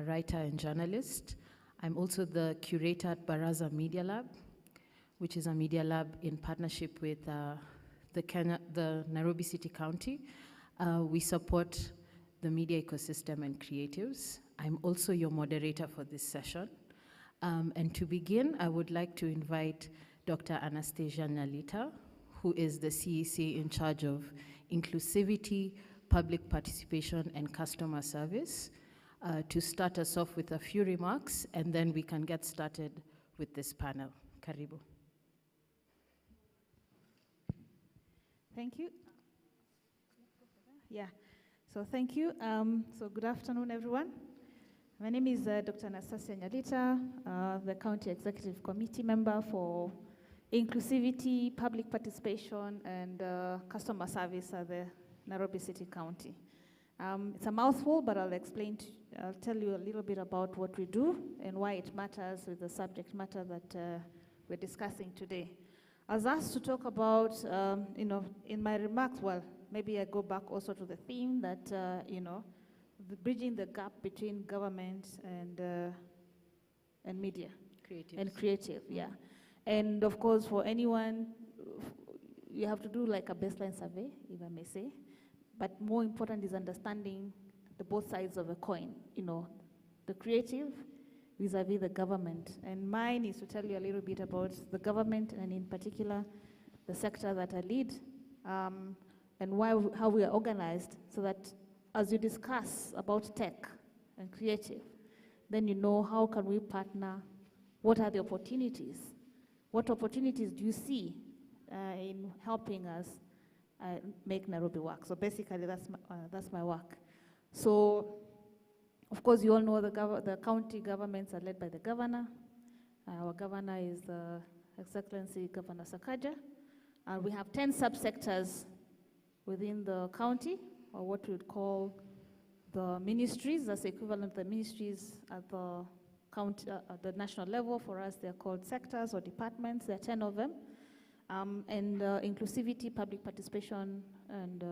a writer and journalist. I'm also the curator at Baraza Media Lab, which is a media lab in partnership with the Nairobi City County. We support the media ecosystem and creatives. I'm also your moderator for this session. And to begin, I would like to invite Dr. Anastasia Nyalita, who is the CEC in charge of inclusivity, public participation, and customer service, to start us off with a few remarks, and then we can get started with this panel. Karibu. Thank you. Yeah, so thank you. So good afternoon, everyone. My name is Dr. Anastasia Nyalita, the County Executive Committee member for Inclusivity, Public Participation, and Customer Service at the Nairobi City County. It's a mouthful, but I'll tell you a little bit about what we do and why it matters with the subject matter that we're discussing today. I was asked to talk about, in my remarks, well, maybe I go back also to the theme that, bridging the gap between government and media. And creative, yeah. And of course, for anyone, you have to do like a baseline survey, if I may say. But more important is understanding the both sides of a coin, the creative vis-a-vis the government. And mine is to tell you a little bit about the government, and in particular, the sector that I lead, and how we are organized, so that as you discuss about tech and creative, then you know how can we partner, what are the opportunities, what opportunities do you see in helping us make Nairobi work. So basically that's my work. So of course you all know the county governments are led by the governor. Our governor is His Excellency Governor Sakaja. We have 10 subsectors within the county, or what we would call the ministries. That's the equivalent of the ministries at the county, at the national level. For us, they're called sectors or departments. There are 10 of them. And inclusivity, public participation, and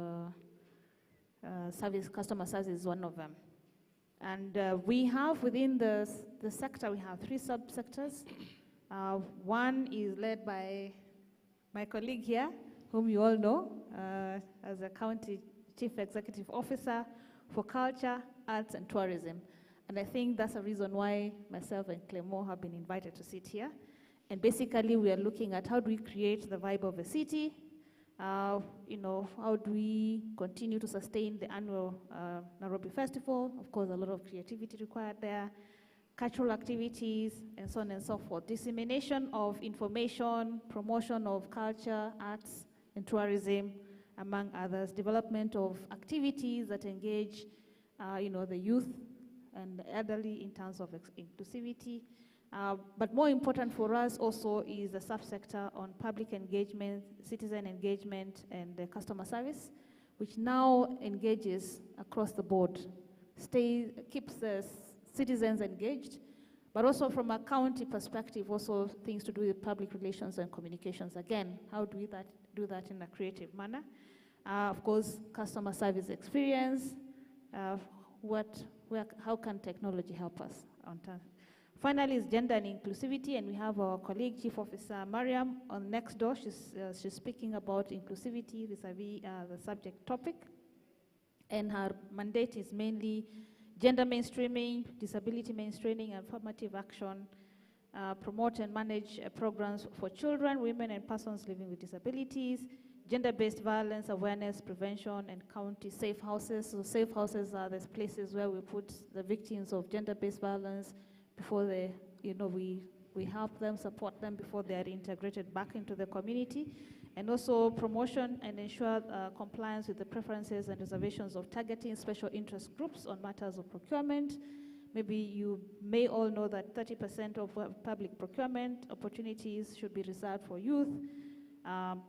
customer service is one of them. And we have within the sector, we have 3 subsectors. One is led by my colleague here, whom you all know, as a county chief executive officer for culture, arts, and tourism. And I think that's the reason why myself and Clément have been invited to sit here. And basically, we are looking at how do we create the vibe of a city, how do we continue to sustain the annual Nairobi Festival. Of course, a lot of creativity required there, cultural activities, and so on and so forth. Dissemination of information, promotion of culture, arts, and tourism, among others. Development of activities that engage, the youth and the elderly in terms of inclusivity. But more important for us also is the subsector on public engagement, citizen engagement, and customer service, which now engages across the board, keeps the citizens engaged, but also from a county perspective, also things to do with public relations and communications. Again, how do we do that in a creative manner? Of course, customer service experience, how can technology help us on time? Finally is gender and inclusivity, and we have our colleague, Chief Officer Mariam, on next door. She's speaking about inclusivity vis-a-vis the subject topic. And her mandate is mainly gender mainstreaming, disability mainstreaming, and affirmative action, promote and manage programs for children, women, and persons living with disabilities, gender-based violence awareness, prevention, and county safe houses. So safe houses are those places where we put the victims of gender-based violence before they, we help them, support them before they are integrated back into the community. And also promotion and ensure compliance with the preferences and reservations of targeting special interest groups on matters of procurement. Maybe you may all know that 30% of public procurement opportunities should be reserved for youth,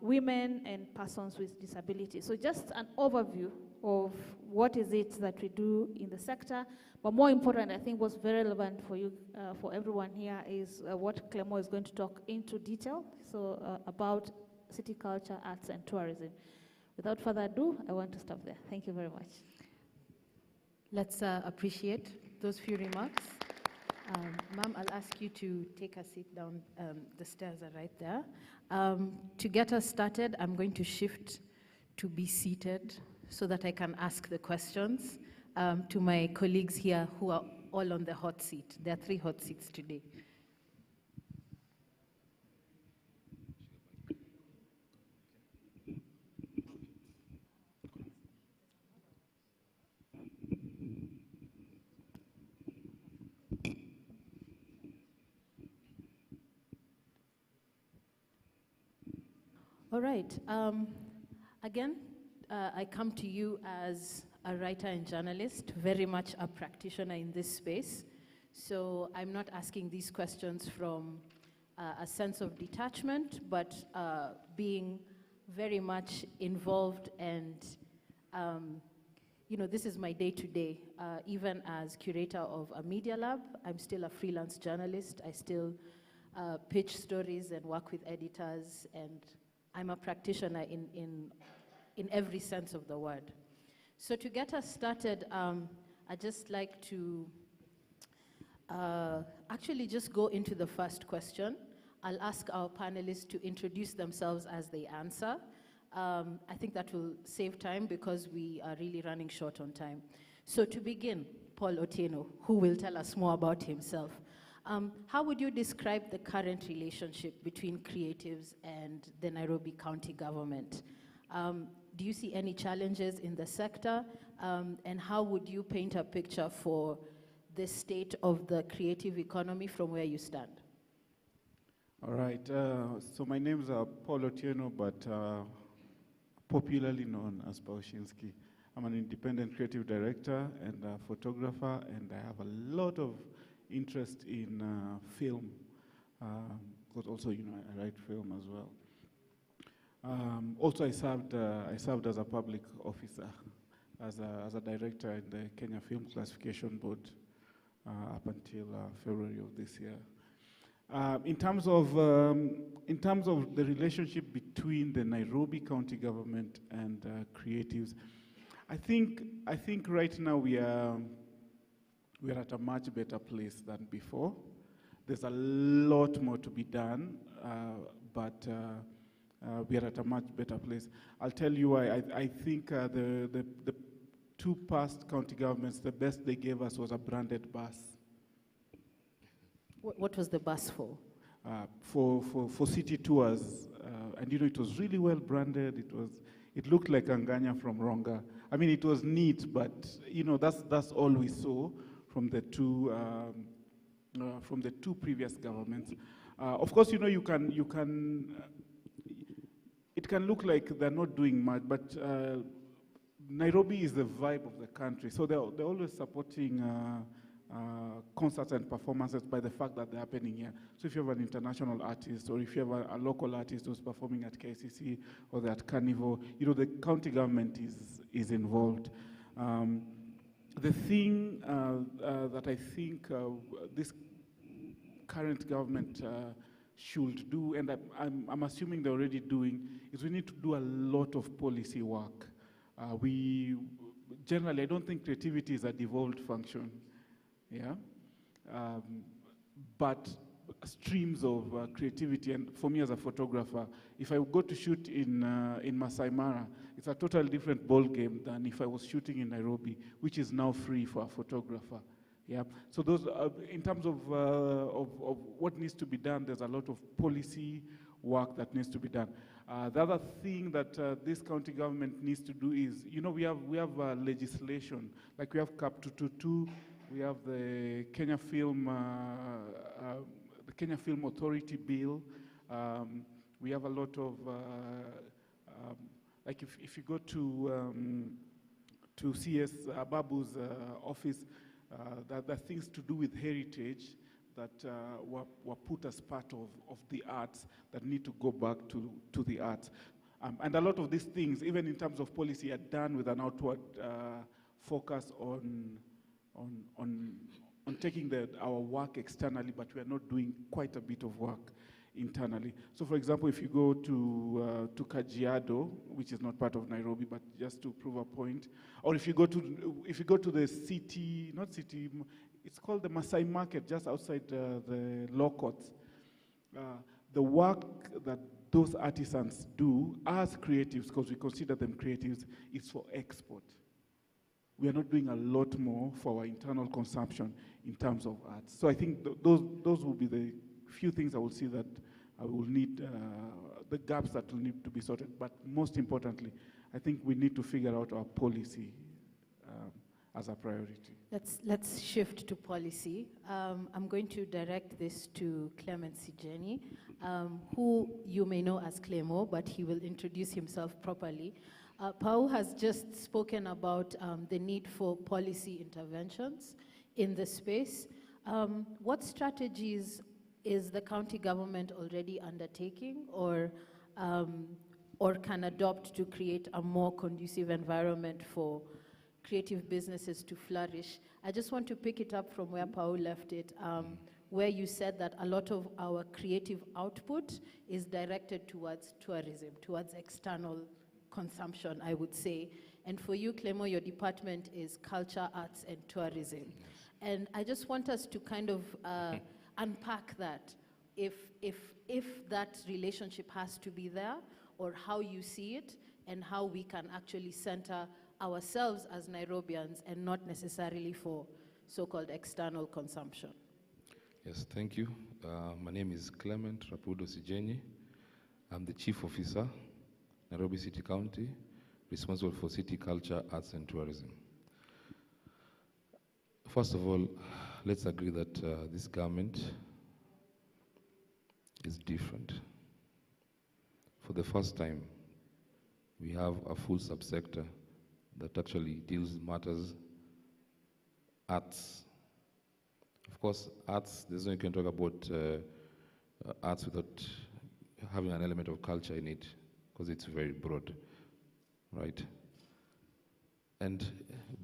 women, and persons with disabilities. So just an overview of what is it that we do in the sector. But more important, I think what's very relevant for you, for everyone here, is what Clément is going to talk into detail, so about city culture, arts, and tourism. Without further ado, I want to stop there. Thank you very much. Let's appreciate those few remarks. Ma'am, I'll ask you to take a seat down. The stairs are right there. To get us started, I'm going to shift to be seated so that I can ask the questions to my colleagues here who are all on the hot seat. There are 3 hot seats today. All right. Again, I come to you as a writer and journalist, very much a practitioner in this space. So I'm not asking these questions from a sense of detachment, but being very much involved and, this is my day-to-day. Even as curator of a media lab, I'm still a freelance journalist. I still pitch stories and work with editors, and I'm a practitioner in every sense of the word. So to get us started, I'd just like to actually just go into the first question. I'll ask our panelists to introduce themselves as they answer. I think that will save time because we are really running short on time. So to begin, Paul Otieno, who will tell us more about himself. How would you describe the current relationship between creatives and the Nairobi County government? Do you see any challenges in the sector? And how would you paint a picture for the state of the creative economy from where you stand? All right, so my name is Paul Otieno, but popularly known as Paushinsky. I'm an independent creative director and a photographer, and I have a lot of interest in film, because also, I write film as well. Also, I served as a public officer, as a director in the Kenya Film Classification Board up until February of this year. In terms of the relationship between the Nairobi County government and creatives, I think right now we are at a much better place than before. There's a lot more to be done, but we are at a much better place. I'll tell you why. I think the 2 past county governments, the best they gave us was a branded bus. What was the bus for? For city tours, and it was really well branded. It looked like Anganya from Ronga. I mean, it was neat, but that's all we saw from the 2 previous governments. Of course, it can look like they're not doing much, but Nairobi is the vibe of the country, so they're always supporting concerts and performances by the fact that they're happening here. So if you have an international artist, or if you have a local artist who's performing at KCC or at Carnival, the county government is involved. The thing that I think this current government should do, and I'm assuming they're already doing, is we need to do a lot of policy work. Generally, I don't think creativity is a devolved function, yeah? But streams of creativity, and for me as a photographer, if I go to shoot in Masai Mara, it's a totally different ball game than if I was shooting in Nairobi, which is now free for a photographer. Yeah. So those, in terms of what needs to be done, there's a lot of policy work that needs to be done. The other thing that this county government needs to do is, we have legislation, like we have CAP 222, we have the Kenya Film Authority Bill. We have a lot of, like if you go to CS Babu's office, there are things to do with heritage that were put as part of the arts that need to go back to the arts. And a lot of these things, even in terms of policy, are done with an outward focus on taking our work externally, but we are not doing quite a bit of work internally. So for example, if you go to Kajiado, which is not part of Nairobi, but just to prove a point, or if you go to the city, not city, it's called the Masai Market, just outside the law courts. The work that those artisans do as creatives, because we consider them creatives, is for export. We are not doing a lot more for our internal consumption in terms of arts. So I think those will be the few things I will see that I will need, the gaps that will need to be sorted. But most importantly, I think we need to figure out our policy as a priority. Let's shift to policy. I'm going to direct this to Clement Sijeni, who you may know as Clemo, but he will introduce himself properly. Pau has just spoken about the need for policy interventions in the space. What strategies is the county government already undertaking or can adopt to create a more conducive environment for creative businesses to flourish? I just want to pick it up from where Pau left it, where you said that a lot of our creative output is directed towards tourism, towards external consumption, I would say. And for you, Clemo, your department is culture, arts, and tourism. And I just want us to kind of unpack that, if that relationship has to be there, or how you see it, and how we can actually center ourselves as Nairobians and not necessarily for so-called external consumption. Yes, thank you. My name is Clement Rapudo Sijeni. I'm the Chief Officer, Nairobi City County, responsible for city culture, arts, and tourism. First of all, let's agree that this government is different. For the first time, we have a full subsector that actually deals with matters, arts. Of course, arts, there's no you can talk about arts without having an element of culture in it, because it's very broad, right? And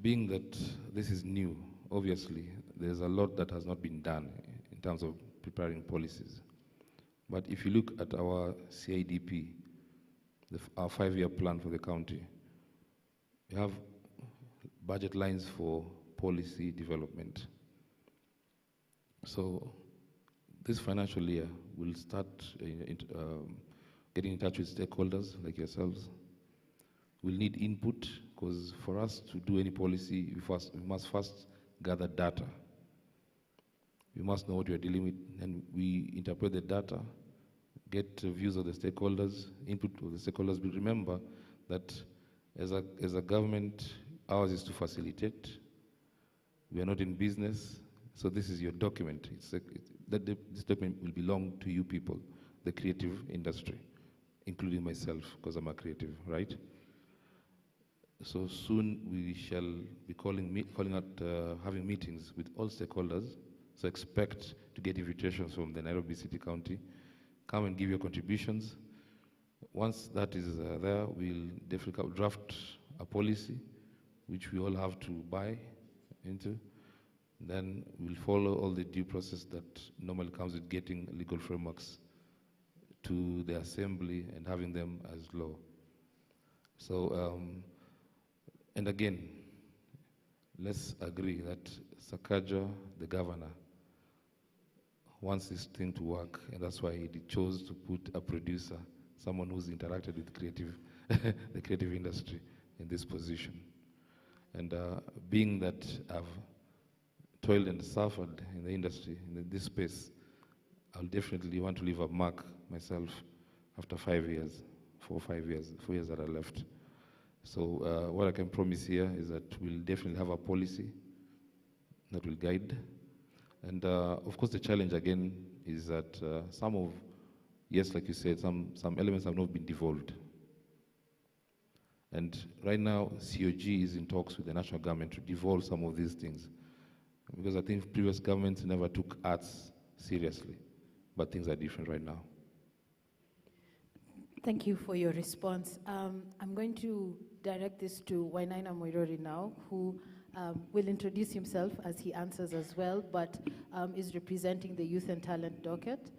being that this is new, obviously, there's a lot that has not been done in terms of preparing policies. But if you look at our CIDP, our 5-year plan for the county, we have budget lines for policy development. So this financial year, we'll start getting in touch with stakeholders like yourselves. We'll need input, because for us to do any policy, we must first gather data. We must know what we're dealing with, and we interpret the data, get views of the stakeholders, input of the stakeholders. But remember that as a government, ours is to facilitate. We are not in business, so this is your document. This document will belong to you people, the creative industry, including myself, because I'm a creative, right? So soon we shall be having meetings with all stakeholders. So expect to get invitations from the Nairobi City County. Come and give your contributions. Once that is there, we'll definitely draft a policy, which we all have to buy into. Then we'll follow all the due process that normally comes with getting legal frameworks to the assembly and having them as law. So, and again, let's agree that Sakaja, the governor, wants this thing to work, and that's why he chose to put a producer, someone who's interacted with the creative industry in this position. And being that I've toiled and suffered in the industry, in this space, I'll definitely want to leave a mark myself after 5 years, 4 years that are left. So what I can promise here is that we'll definitely have a policy that will guide. And of course the challenge again is that yes, like you said, some elements have not been devolved. And right now, COG is in talks with the national government to devolve some of these things. Because I think previous governments never took arts seriously, but things are different right now. Thank you for your response. I'm going to direct this to Wainaina Moirori now, who will introduce himself as he answers as well, but is representing the Youth and Talent Docket.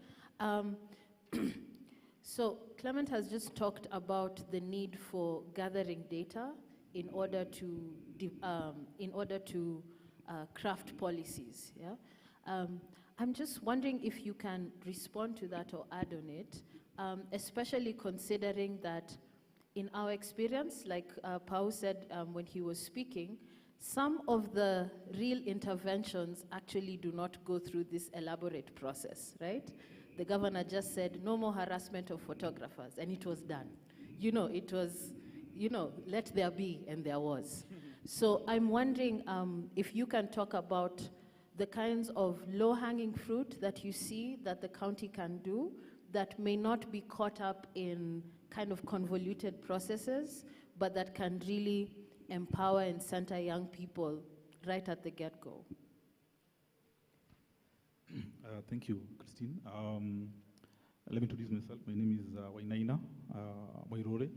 So Clement has just talked about the need for gathering data in order to craft policies. Yeah? I'm just wondering if you can respond to that or add on it, especially considering that in our experience, like Pau said when he was speaking, some of the real interventions actually do not go through this elaborate process, right? The governor just said, no more harassment of photographers, and it was done. You know, it was, you know, let there be, and there was. So I'm wondering if you can talk about the kinds of low-hanging fruit that you see that the county can do that may not be caught up in kind of convoluted processes, but that can really empower and center young people right at the get-go. Thank you, Christine. Let me introduce myself. My name is Wainaina Wairore.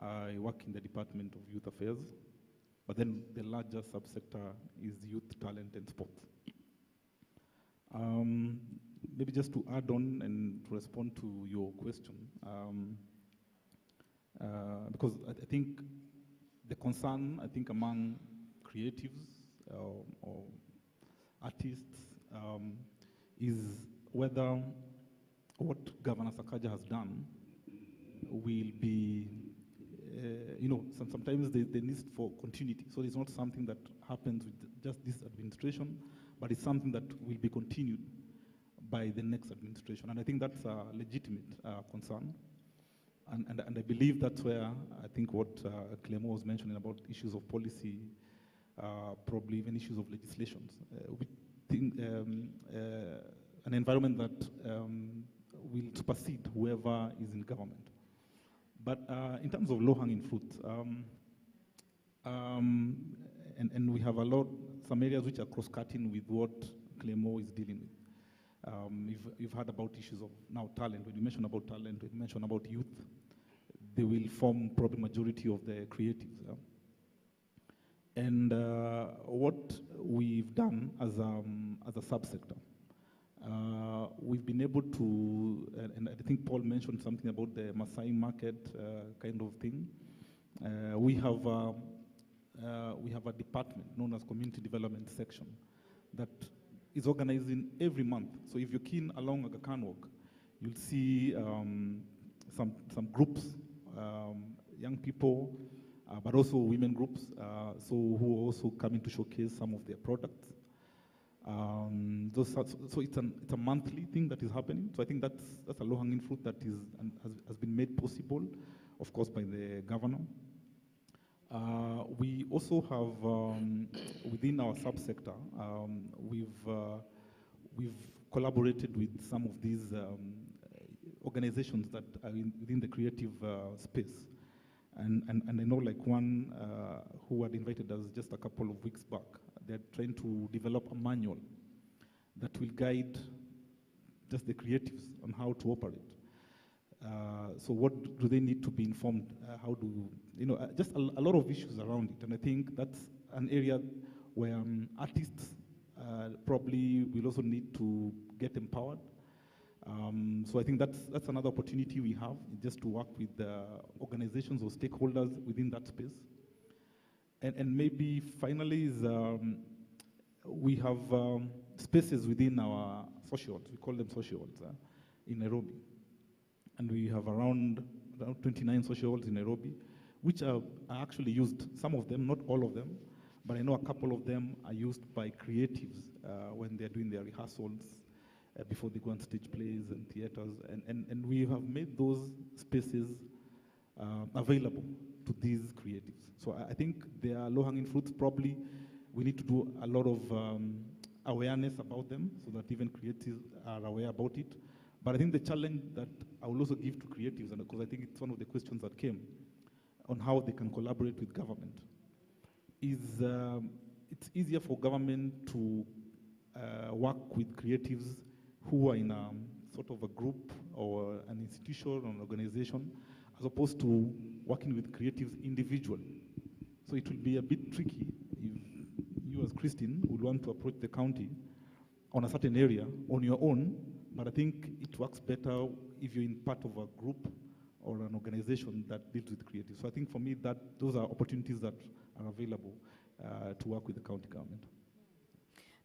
I work in the Department of Youth Affairs, but then the larger subsector is youth, talent, and sports. Maybe just to add on and to respond to your question, because I think the concern, among creatives or artists is whether what Governor Sakaja has done will be, sometimes the need for continuity. So it's not something that happens with just this administration, but it's something that will be continued by the next administration. And I think that's a legitimate concern. And I believe that's where I think what Clément was mentioning about issues of policy, probably even issues of legislations. We think an environment that will supersede whoever is in government. But in terms of low-hanging fruit, and we have some areas which are cross-cutting with what Clément is dealing with. You've heard about issues of now talent. When you mention about talent, when you mention about youth, they will form probably majority of the creatives. Yeah? And what we've done as a subsector, we've been able to, and I think Paul mentioned something about the Maasai market kind of thing. We have a department known as Community Development Section that is organizing every month. So if you're keen along Aga Khan Walk, you'll see some groups, young people, but also women groups, who are also coming to showcase some of their products. So it's a monthly thing that is happening. So I think that's a low-hanging fruit that has been made possible, of course, by the governor. We also have, within our subsector, we've collaborated with some of these organizations that are within the creative space. And I know like one who had invited us just a couple of weeks back, they're trying to develop a manual that will guide just the creatives on how to operate. So what do they need to be informed? How do, just a lot of issues around it. And I think that's an area where artists probably will also need to get empowered. So I think that's another opportunity we have, just to work with organizations or stakeholders within that space. And maybe finally is we have spaces within our socials, we call them socials, in Nairobi. And we have around 29 socials in Nairobi, which are actually used, some of them, not all of them, but I know a couple of them are used by creatives when they're doing their rehearsals before they go on stage plays and theaters. And we have made those spaces available to these creatives. So I think there are low-hanging fruits. Probably we need to do a lot of awareness about them so that even creatives are aware about it. But I think the challenge that I will also give to creatives, and because I think it's one of the questions that came, on how they can collaborate with government, is it's easier for government to work with creatives who are in a sort of a group or an institution or an organization, as opposed to working with creatives individually. So it will be a bit tricky if you as Christine would want to approach the county on a certain area on your own, but I think it works better if you're in part of a group or an organization that deals with creatives. So I think for me that those are opportunities that are available to work with the county government.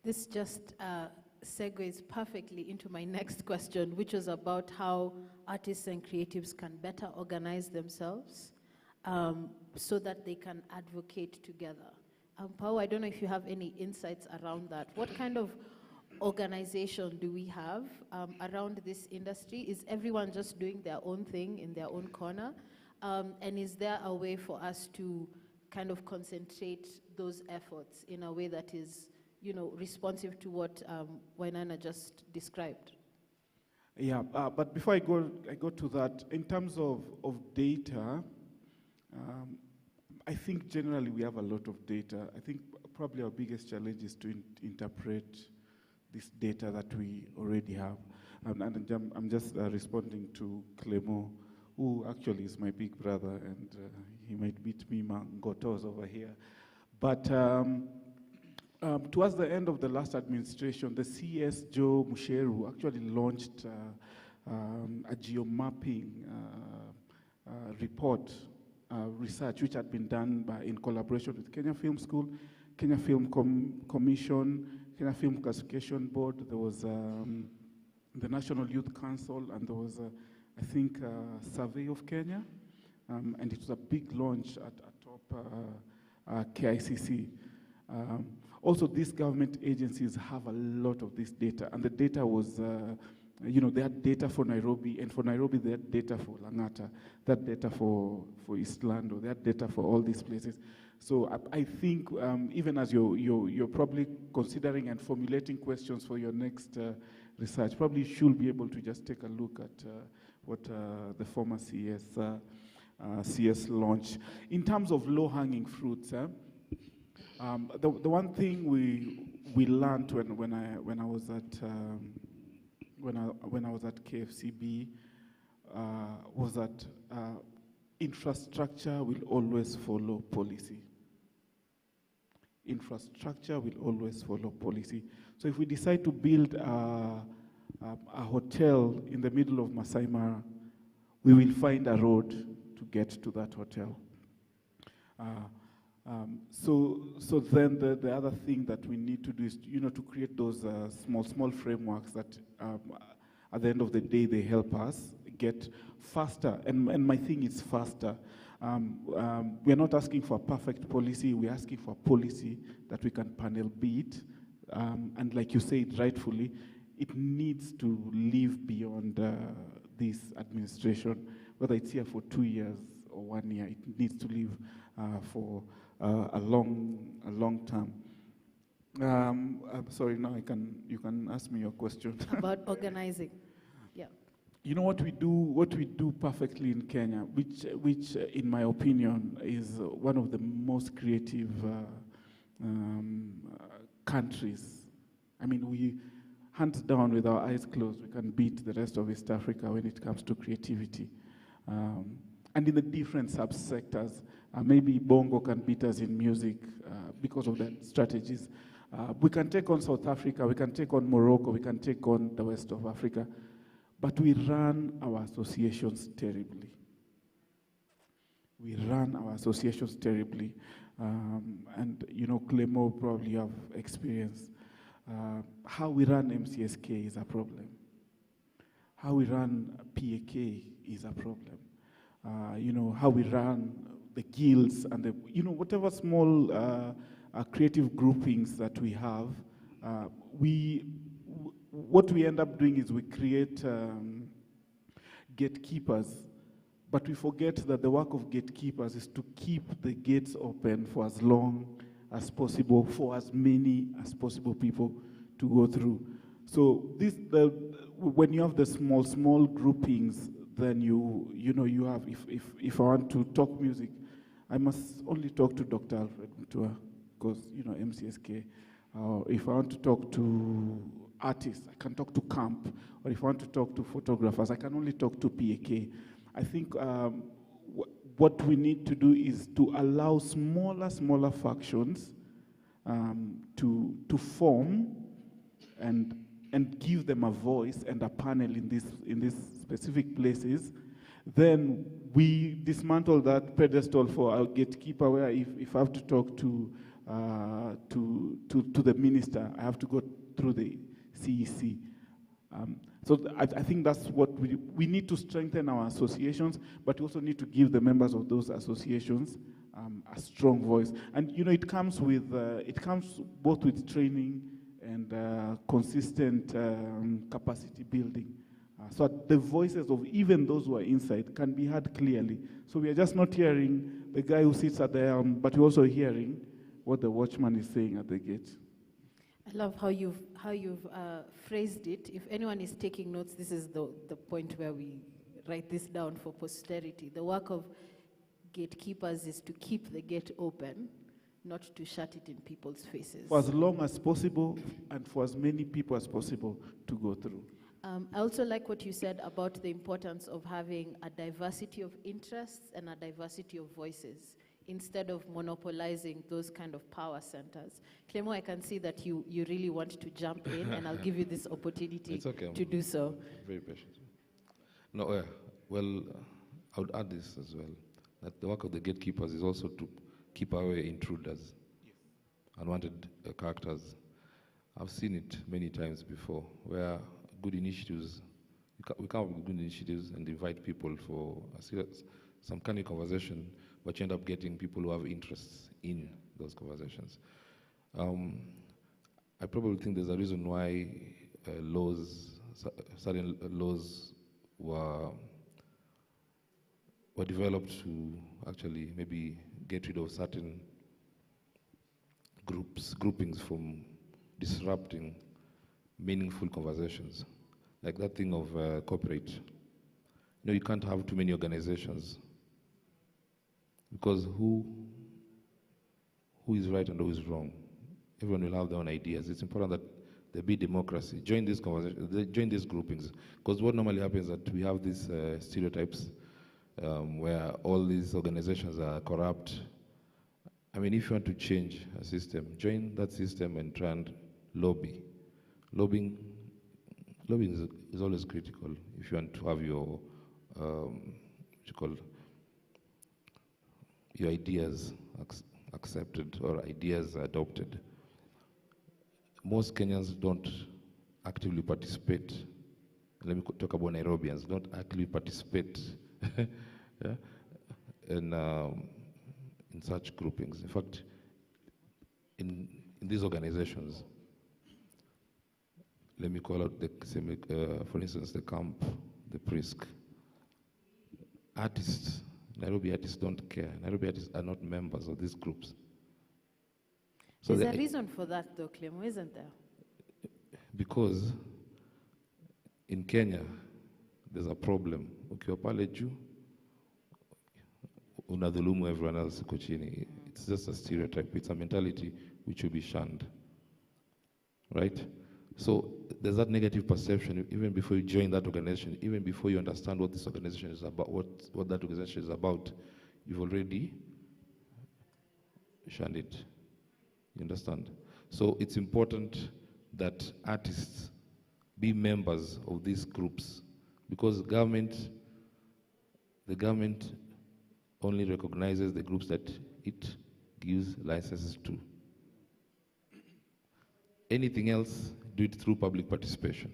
This just segues perfectly into my next question, which was about how artists and creatives can better organize themselves so that they can advocate together. Pao, I don't know if you have any insights around that. What kind of organization do we have around this industry? Is everyone just doing their own thing in their own corner? And is there a way for us to kind of concentrate those efforts in a way that is, responsive to what Wainana just described? Yeah, but before I go to that, in terms of data, I think generally we have a lot of data. I think probably our biggest challenge is to interpret this data that we already have. And I'm just responding to Clemo, who actually is my big brother, and he might beat me mangotos over here. But towards the end of the last administration, the CS Joe Musheru actually launched a geomapping report research, which had been done in collaboration with Kenya Film School, Kenya Film Commission, Kenya Film Classification Board. There was the National Youth Council, and there was, I think, a survey of Kenya, and it was a big launch at top KICC. Also, these government agencies have a lot of this data, and the data was, they had data for Nairobi, and for Nairobi they had data for Langata, that data for East Lando, they had data for all these places. So I think even as you're probably considering and formulating questions for your next research, probably should be able to just take a look at what the former CS launched. In terms of low-hanging fruits, the one thing we learned when I was at KFCB was that infrastructure will always follow policy. Infrastructure will always follow policy. So if we decide to build a hotel in the middle of Masai Mara, we will find a road to get to that hotel. So then the other thing that we need to do is, to create those small frameworks that at the end of the day, they help us get faster. And my thing is faster. We're not asking for a perfect policy. We're asking for a policy that we can panel beat. And like you said rightfully, it needs to live beyond this administration, whether it's here for 2 years or 1 year. It needs to live for a long term. I'm sorry, now you can ask me your question. About organizing. Yeah. You know what we do perfectly in Kenya, which in my opinion is one of the most creative countries. I mean, we hands down with our eyes closed, we can beat the rest of East Africa when it comes to creativity. And in the different subsectors, maybe Bongo can beat us in music because of the strategies. We can take on South Africa, we can take on Morocco, we can take on the West of Africa, but we run our associations terribly. We run our associations terribly. And Clemo probably have experience. How we run MCSK is a problem. How we run PAK is a problem. How we run the guilds and whatever small creative groupings that we have, what we end up doing is we create gatekeepers, but we forget that the work of gatekeepers is to keep the gates open for as long as possible, for as many as possible people to go through. So when you have the small groupings, then you have, if I want to talk music, I must only talk to Dr. Alfred Mutua, because, MCSK. If I want to talk to artists, I can talk to Camp. Or if I want to talk to photographers, I can only talk to PAK. I think what we need to do is to allow smaller factions to form and give them a voice and a panel in these specific places. Then we dismantle that pedestal for our gatekeeper, where if I have to talk to to the minister, I have to go through the CEC. I think that's what we need to strengthen our associations, but we also need to give the members of those associations a strong voice. And it comes both with training and consistent capacity building. So the voices of even those who are inside can be heard clearly. So we are just not hearing the guy who sits at the helm, but we're also hearing what the watchman is saying at the gate. I love how you've phrased it. If anyone is taking notes, this is the point where we write this down for posterity. The work of gatekeepers is to keep the gate open, not to shut it in people's faces. For as long as possible and for as many people as possible to go through. I also like what you said about the importance of having a diversity of interests and a diversity of voices instead of monopolizing those kind of power centers. Clemo, I can see that you really want to jump in, and I'll give you this opportunity to do so. Very patient. No, well, I would add this as well, that the work of the gatekeepers is also to keep away intruders, unwanted characters. I've seen it many times before, where good initiatives, we come up with good initiatives and invite people for some kind of conversation, but you end up getting people who have interests in those conversations. I probably think there's a reason why certain laws were developed to actually maybe get rid of certain groupings from disrupting meaningful conversations, like that thing of copyright. You can't have too many organizations, because who is right and who is wrong? Everyone will have their own ideas. It's important that there be democracy. Join these conversations, join these groupings, because what normally happens is that we have these stereotypes where all these organizations are corrupt. I mean, if you want to change a system, join that system and try and lobby. Lobbying is always critical if you want to have your your ideas accepted or ideas adopted. Most Kenyans don't actively participate. Let me talk about Nairobians. Don't actively participate yeah, in such groupings. In fact, in these organizations, let me call out for instance, the camp, the Prisk. Artists, Nairobi artists don't care. Nairobi artists are not members of these groups. So there's a reason for that, though, Clemo, isn't there? Because in Kenya, there's a problem. Ukiwa pale juu, unadhulumu everyone else uko chini. It's just a stereotype. It's a mentality which will be shunned. Right? So there's that negative perception even before you join that organization, even before you understand what this organization is about, what that organization is about, you've already shunned it. You understand? So it's important that artists be members of these groups, because the government only recognizes the groups that it gives licenses to. Anything else, do it through public participation,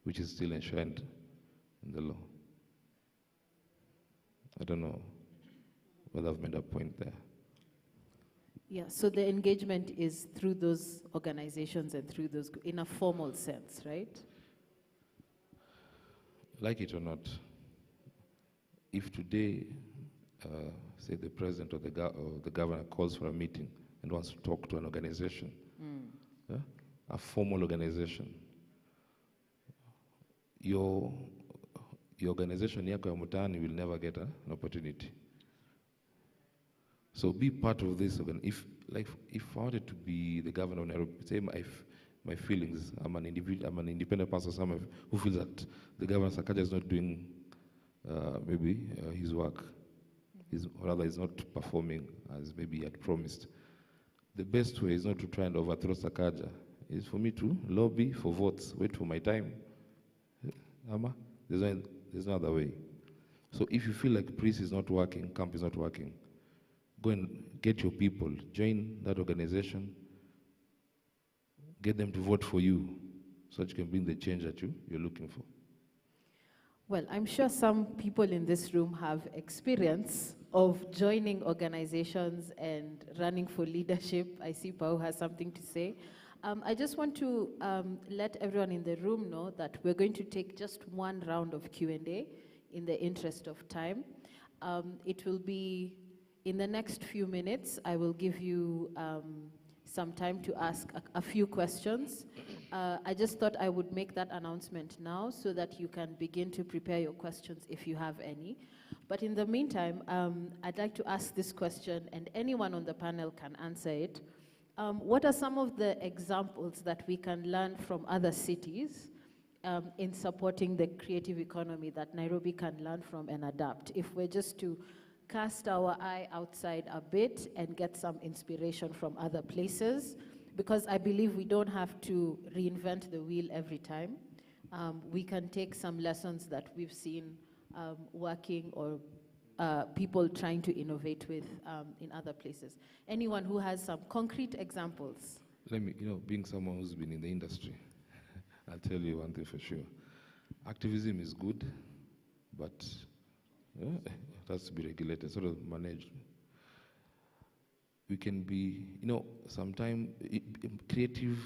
which is still enshrined in the law. I don't know whether I've made a point there. Yeah, so the engagement is through those organizations and through those, in a formal sense, right? Like it or not, if today, say the president or the governor calls for a meeting and wants to talk to an organization, a formal organization, your organization yako ya mtaani will never get an opportunity. So be part of this. If I wanted to be the governor of Nairobi, say my feelings, I'm an independent person, someone who feels that the governor Sakaja is not doing maybe his work, or rather is not performing as maybe he had promised. The best way is not to try and overthrow Sakaja, is for me to lobby for votes, wait for my time. There's no other way. So if you feel like Priest is not working, camp is not working, go and get your people, join that organization, get them to vote for you so that you can bring the change that you're looking for? Well, I'm sure some people in this room have experience of joining organizations and running for leadership. I see Pao has something to say. I just want to let everyone in the room know that we're going to take just one round of Q&A in the interest of time. It will be in the next few minutes. I will give you some time to ask a few questions. I just thought I would make that announcement now so that you can begin to prepare your questions if you have any. But in the meantime, I'd like to ask this question, and anyone on the panel can answer it. What are some of the examples that we can learn from other cities in supporting the creative economy that Nairobi can learn from and adapt? If we're just to cast our eye outside a bit and get some inspiration from other places, because I believe we don't have to reinvent the wheel every time. We can take some lessons that we've seen working or people trying to innovate with in other places. Anyone who has some concrete examples? Let me, being someone who's been in the industry, I'll tell you one thing for sure. Activism is good, but it has to be regulated, sort of managed. We can be, sometimes creative,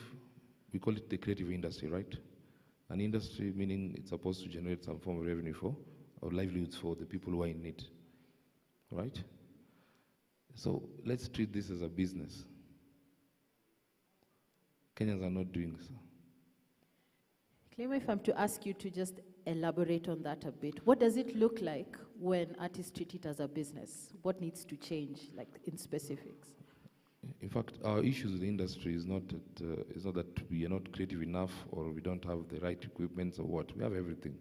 we call it the creative industry, right? An industry meaning it's supposed to generate some form of revenue for, or livelihoods for the people who are in it, right? So let's treat this as a business. Kenyans are not doing so. Clemo, if I'm to ask you to just elaborate on that a bit, what does it look like when artists treat it as a business? What needs to change, like in specifics? In fact, our issues with the industry is not that we are not creative enough or we don't have the right equipment or what. We have everything.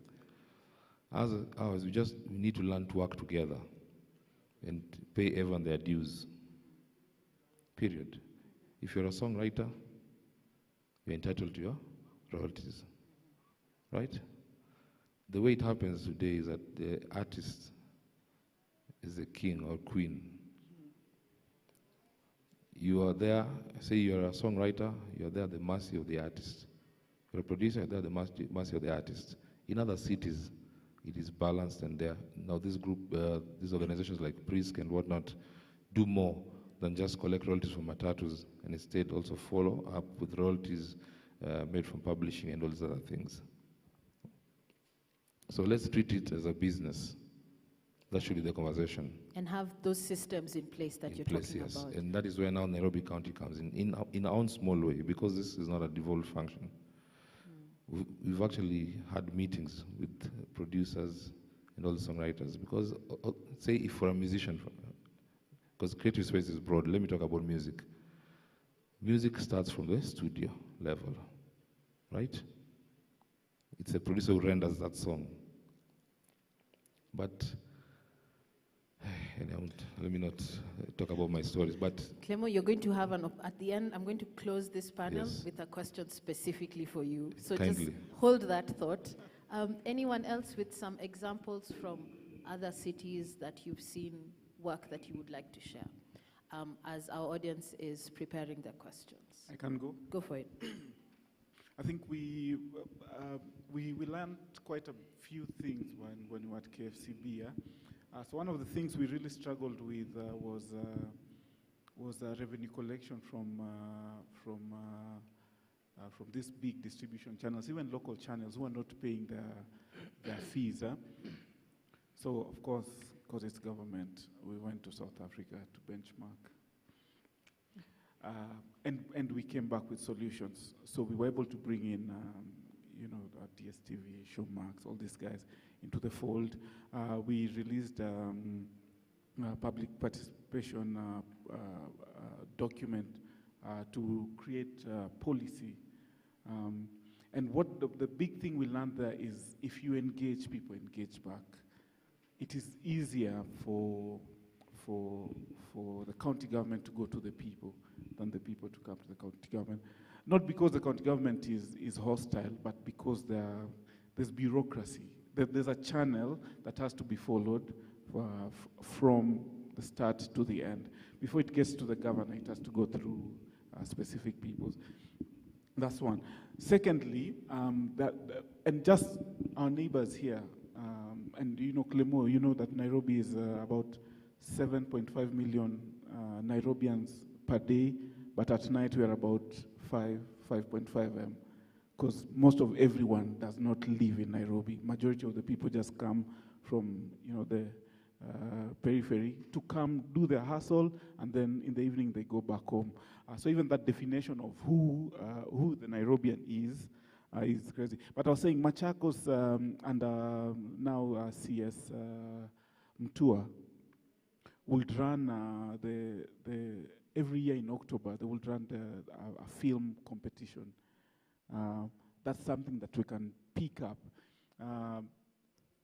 Ours, we need to learn to work together and pay everyone their dues. Period. If you're a songwriter, you're entitled to your royalties. Right? The way it happens today is that the artist is the king or queen. You are there, say you're a songwriter, you're there at the mercy of the artist. You're a producer, you're there at the mercy of the artist. In other cities, it is balanced, and there. Now this group, these organizations like Prisk and whatnot, do more than just collect royalties from matatus, and instead also follow up with royalties made from publishing and all these other things. So let's treat it as a business. That should be the conversation. And have those systems in place that you're talking about. And that is where now Nairobi County comes in our own small way, because this is not a devolved function. We've actually had meetings with producers and all the songwriters, because say if for a musician, because creative space is broad, let me talk about music. Music starts from the studio level, right? It's a producer who renders that song. But let me not talk about my stories, but... Clemo, you're going to have at the end, I'm going to close this panel with a question specifically for you. So kindly. Just hold that thought. Anyone else with some examples from other cities that you've seen work that you would like to share as our audience is preparing their questions? I can go? Go for it. I think we learned quite a few things when we were at KFCB. Yeah? So one of the things we really struggled with was revenue collection from these big distribution channels, even local channels who are not paying their fees. So of course, because it's government, we went to South Africa to benchmark. And we came back with solutions. So we were able to bring in, DSTV, Showmax, all these guys into the fold. We released a public participation document to create policy. And what the big thing we learned there is, if you engage, people engage back. It is easier for the county government to go to the people than the people to come to the county government. Not because the county government is hostile, but because there's bureaucracy. There's a channel that has to be followed from the start to the end. Before it gets to the governor, it has to go through specific people. That's one. Secondly, and just our neighbors here, and you know, Clemo, you know that Nairobi is about 7.5 million Nairobians per day, but at night we are about 5.5 because most of everyone does not live in Nairobi. Majority of the people just come from, you know, the periphery to come do their hustle, and then in the evening they go back home. So even that definition of who the Nairobian is crazy. But I was saying Machakos and now CS Mtua will run every year in October. They will run a film competition. That's something that we can pick up.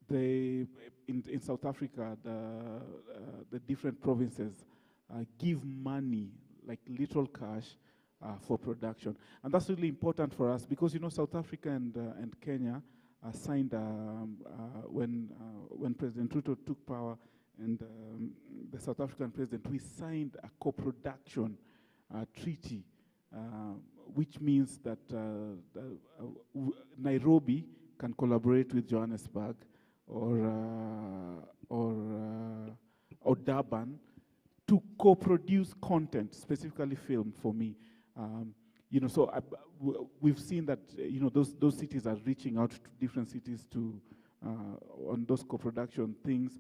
In South Africa, the different provinces give money, like literal cash, for production. And that's really important for us because, you know, South Africa and Kenya signed, when President Ruto took power and the South African president, we signed a co-production treaty, which means that Nairobi can collaborate with Johannesburg or Durban to co-produce content, specifically film for me. You know, so we've seen that, you know, those cities are reaching out to different cities to on those co-production things.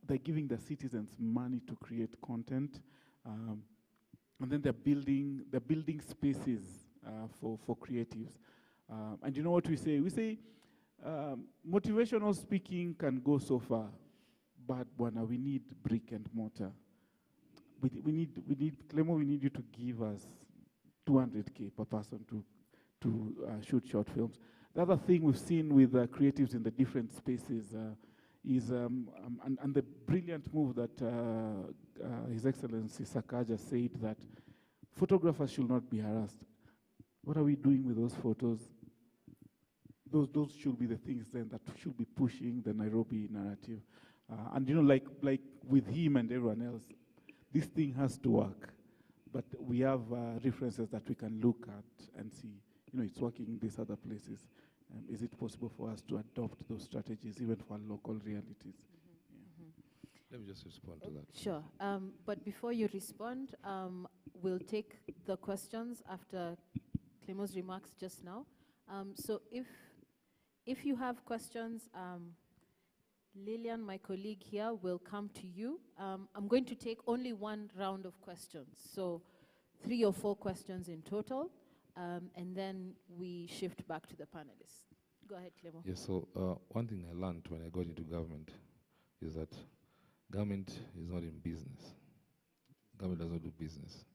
They're giving the citizens money to create content, and then they're building spaces for creatives. And you know what we say? We say motivational speaking can go so far, but we need brick and mortar. We need Clemo, we need you to give us 200K per person to shoot short films. The other thing we've seen with creatives in the different spaces is and the brilliant move that His Excellency Sakaja said that photographers should not be harassed. What are we doing with those photos? Those should be the things then that should be pushing the Nairobi narrative. And you know, like with him and everyone else, this thing has to work. But we have references that we can look at and see, you know, it's working in these other places. Is it possible for us to adopt those strategies even for local realities? Let me just respond to that. Sure. But before you respond, we'll take the questions after Clemo's remarks just now. So if you have questions, Lillian, my colleague here, will come to you. I'm going to take only one round of questions, so 3 or 4 questions in total, and then we shift back to the panelists. Go ahead, Clemo. Yes, so one thing I learned when I got into government is that government is not in business. Government does not do business.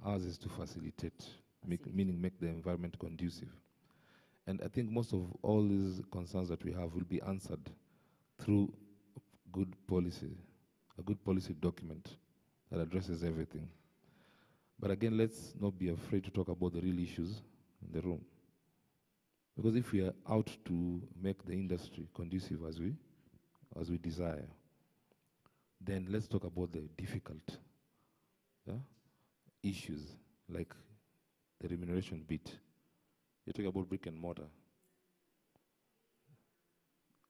Ours is to facilitate, meaning make the environment conducive. And I think most of all these concerns that we have will be answered through good policy, a good policy document that addresses everything. But again, let's not be afraid to talk about the real issues in the room. Because if we are out to make the industry conducive as we desire, then let's talk about the difficult issues, like the remuneration bit. You talk about brick and mortar.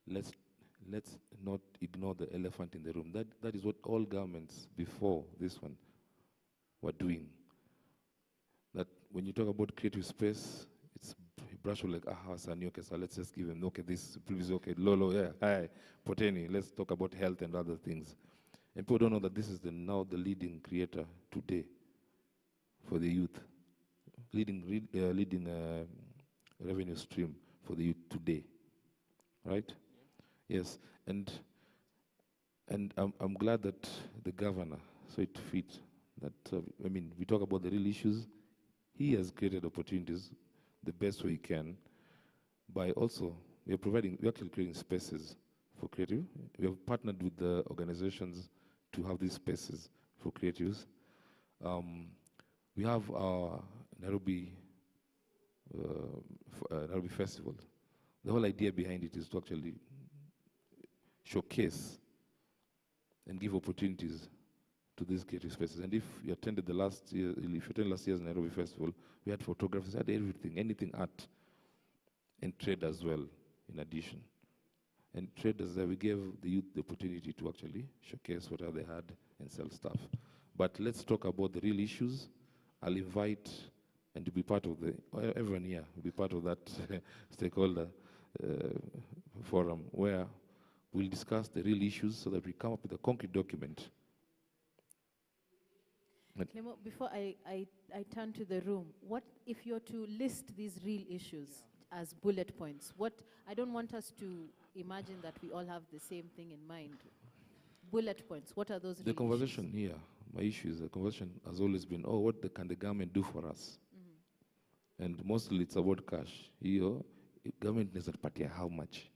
Let's not ignore the elephant in the room. That is what all governments before this one were doing. That when you talk about creative space, it's brush like, Sani, okay, so let's just give him, okay, this, previous, okay, Lolo, yeah, hi, Poteni, let's talk about health and other things. And people don't know that this is now the leading creator today for the youth, leading revenue stream for the youth today, right? Yes, and I'm glad that the governor saw it fit that, I mean, we talk about the real issues. He has created opportunities the best way he can by also, we're actually creating spaces for creative. We have partnered with the organizations to have these spaces for creatives. We have our Nairobi Festival. The whole idea behind it is to actually showcase and give opportunities to these creative spaces. And if you attended last year's Nairobi Festival, we had photographers, we had everything, anything art, and trade as well, in addition. And traders, we gave the youth the opportunity to actually showcase whatever they had and sell stuff. But let's talk about the real issues. I'll invite and to be part of everyone here will be part of that stakeholder forum where we'll discuss the real issues so that we come up with a concrete document. Clemo, before I turn to the room, what if you're to list these real issues as bullet points? I don't want us to imagine that we all have the same thing in mind. Bullet points, what are those real The conversation issues? here, my issue is the conversation has always been, what can the government do for us? Mm-hmm. And mostly it's about cash. Here, government needs to pay how much?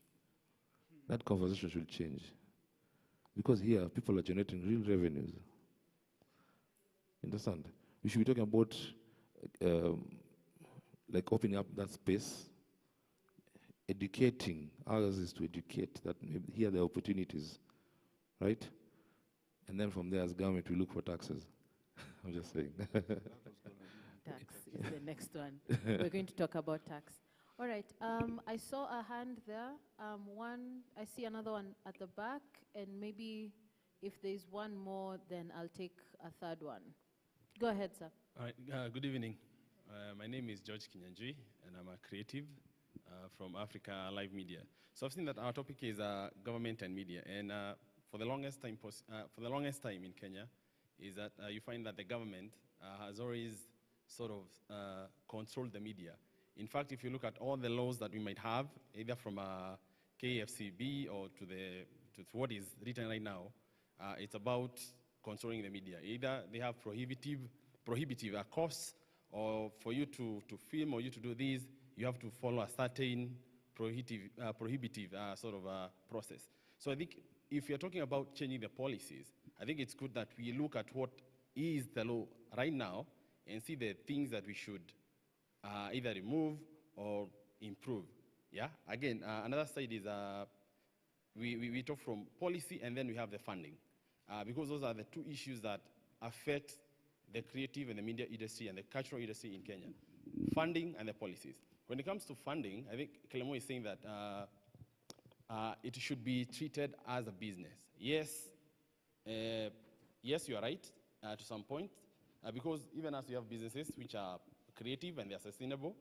That conversation should change. Because here, people are generating real revenues. Understand? We should be talking about like opening up that space, educating. Ours is to educate that maybe here are the opportunities, right? And then from there, as government, we look for taxes. I'm just saying. Tax is the next one. We're going to talk about tax. All right. I saw a hand there. I see another one at the back, and maybe if there's one more, then I'll take a third one. Go ahead, sir. All right, good evening. My name is George Kinyanjui, and I'm a creative from Africa Live Media. So I've seen that our topic is government and media, and for the longest time in Kenya, is that you find that the government has always sort of controlled the media. In fact, if you look at all the laws that we might have, either from KFCB or to what is written right now, it's about controlling the media. Either they have prohibitive costs, or for you to film or you to do this, you have to follow a certain prohibitive sort of process. So I think if you're talking about changing the policies, I think it's good that we look at what is the law right now and see the things that we should either remove or improve. Yeah. Again, another side is we talk from policy, and then we have the funding. Because those are the two issues that affect the creative and the media industry and the cultural industry in Kenya. Funding and the policies. When it comes to funding, I think Clemo is saying that it should be treated as a business. Yes, yes, you are right to some point, because even as we have businesses which are creative and they are sustainable,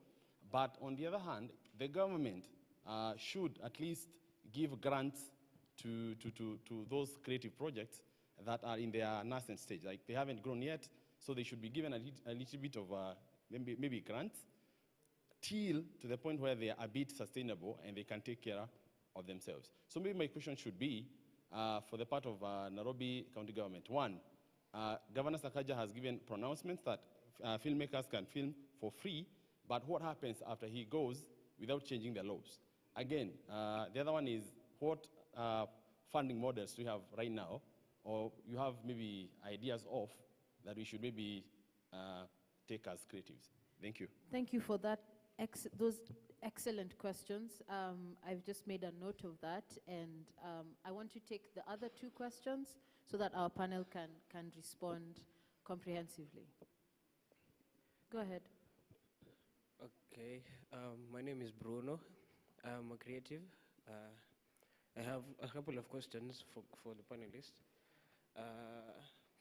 but on the other hand, the government should at least give grants to those creative projects that are in their nascent stage. Like they haven't grown yet, so they should be given a little bit of maybe grants till to the point where they are a bit sustainable and they can take care of themselves. So maybe my question should be, for the part of Nairobi County Government, one, Governor Sakaja has given pronouncements that filmmakers can film for free, but what happens after he goes without changing the laws? Again, the other one is what funding models do you have right now, or you have maybe ideas of that we should maybe take as creatives? Thank you. Thank you for that. Those excellent questions. I've just made a note of that, and I want to take the other two questions so that our panel can respond comprehensively. Go ahead. Okay, my name is Bruno. I'm a creative. I have a couple of questions for the panelists.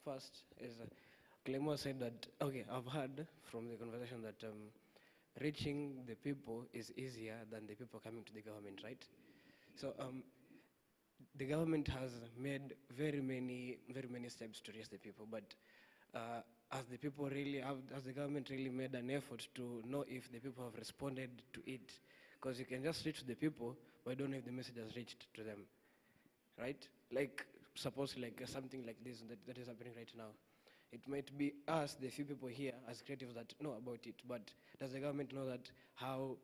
First is, Clemo said that, okay, I've heard from the conversation that reaching the people is easier than the people coming to the government, right? So the government has made very many steps to reach the people, but has the government really made an effort to know if the people have responded to it? Because you can just reach the people, but you don't know if the message has reached to them, right? Like, suppose like something like this that is happening right now. It might be us, the few people here as creatives that know about it, but does the government know that how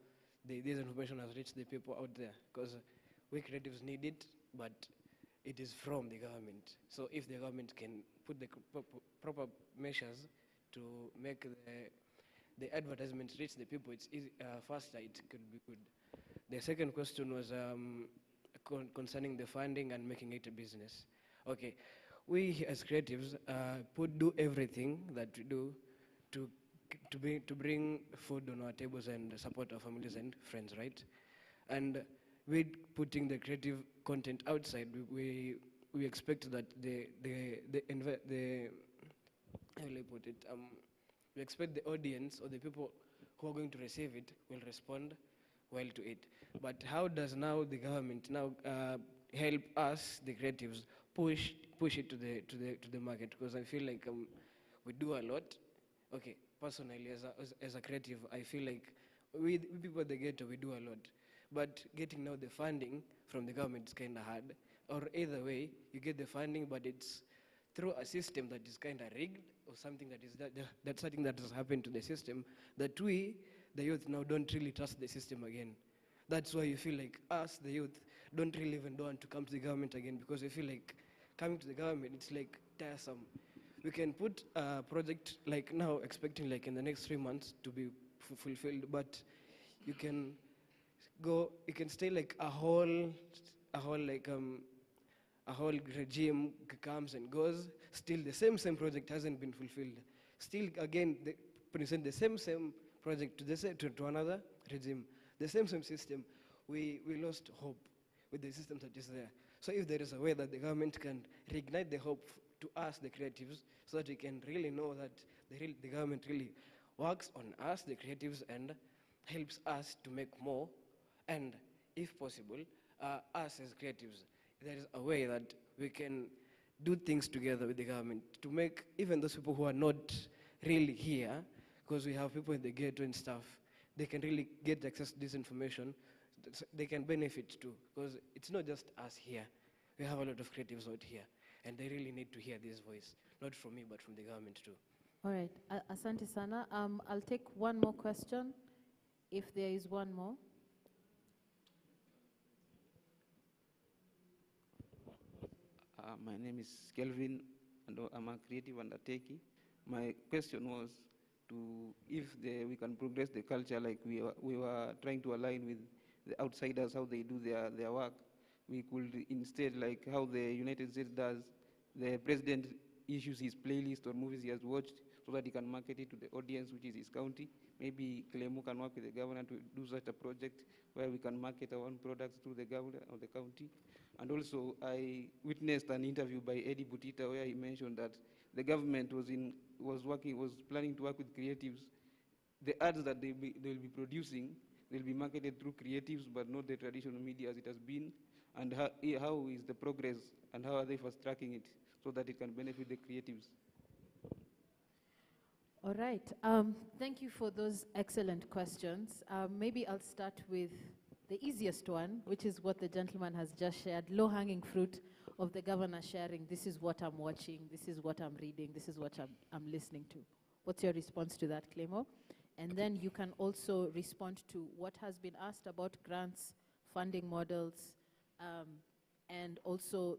this information has reached the people out there? Because we creatives need it, but it is from the government. So if the government can put the proper measures to make the advertisements reach the people, it's easy, faster, it could be good. The second question was concerning the funding and making it a business. Okay, we as creatives do everything that we do to, to bring food on our tables and support our families and friends, right? And with putting the creative content outside, we expect that the how will I put it? We expect the audience or the people who are going to receive it will respond well to it. But how does now the government now help us, the creatives, push it to the market? Because I feel like we do a lot. Okay, personally, as a creative, I feel like we people at the ghetto, we do a lot. But getting now the funding from the government is kind of hard. Or either way, you get the funding, but it's through a system that is kind of rigged, or something that is that's something that has happened to the system, that we, the youth, now don't really trust the system again. That's why you feel like us, the youth, don't really even want to come to the government again, because we feel like coming to the government, it's like tiresome. We can put a project like now, expecting like in the next 3 months to be fulfilled, but you can you can stay like a whole regime comes and goes, still the same project hasn't been fulfilled. Still, again, they present the same project to another regime, the same system. We lost hope with the system that is there. So if there is a way that the government can reignite the hope to us, the creatives, so that we can really know that the government really works on us, the creatives, and helps us to make more, and if possible, us as creatives, there is a way that we can do things together with the government to make even those people who are not really here, because we have people in the ghetto and stuff, they can really get access to this information. They can benefit too, because it's not just us here. We have a lot of creatives out here, and they really need to hear this voice, not from me, but from the government too. All right, asante sana. I'll take one more question, if there is one more. My name is Kelvin, and I'm a creative undertaking. My question was if we can progress the culture like we were trying to align with the outsiders, how they do their work. We could instead, like how the United States does, the president issues his playlist or movies he has watched so that he can market it to the audience, which is his county. Maybe Clemu can work with the governor to do such a project where we can market our own products through the governor or the county. And also, I witnessed an interview by Eddie Butita where he mentioned that the government was planning to work with creatives. The ads that they'll be producing, they'll be marketed through creatives, but not the traditional media as it has been. And how is the progress, and how are they fast tracking it so that it can benefit the creatives? All right. Thank you for those excellent questions. Maybe I'll start with the easiest one, which is what the gentleman has just shared, low-hanging fruit of the governor sharing, this is what I'm watching, this is what I'm reading, this is what I'm listening to. What's your response to that, Clemo? And then you can also respond to what has been asked about grants, funding models, and also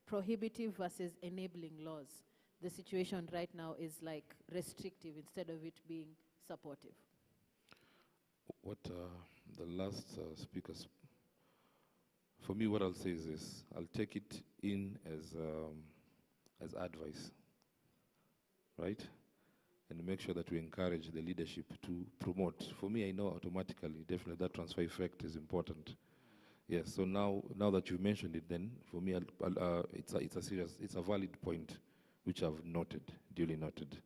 prohibitive versus enabling laws. The situation right now is like restrictive instead of it being supportive. What the last speakers, for me, what I'll say is this: I'll take it in as advice, right? And make sure that we encourage the leadership to promote. For me, I know automatically, definitely that transfer effect is important. Yes. So now that you've mentioned it, then for me, it's a valid point, which I've noted, duly noted.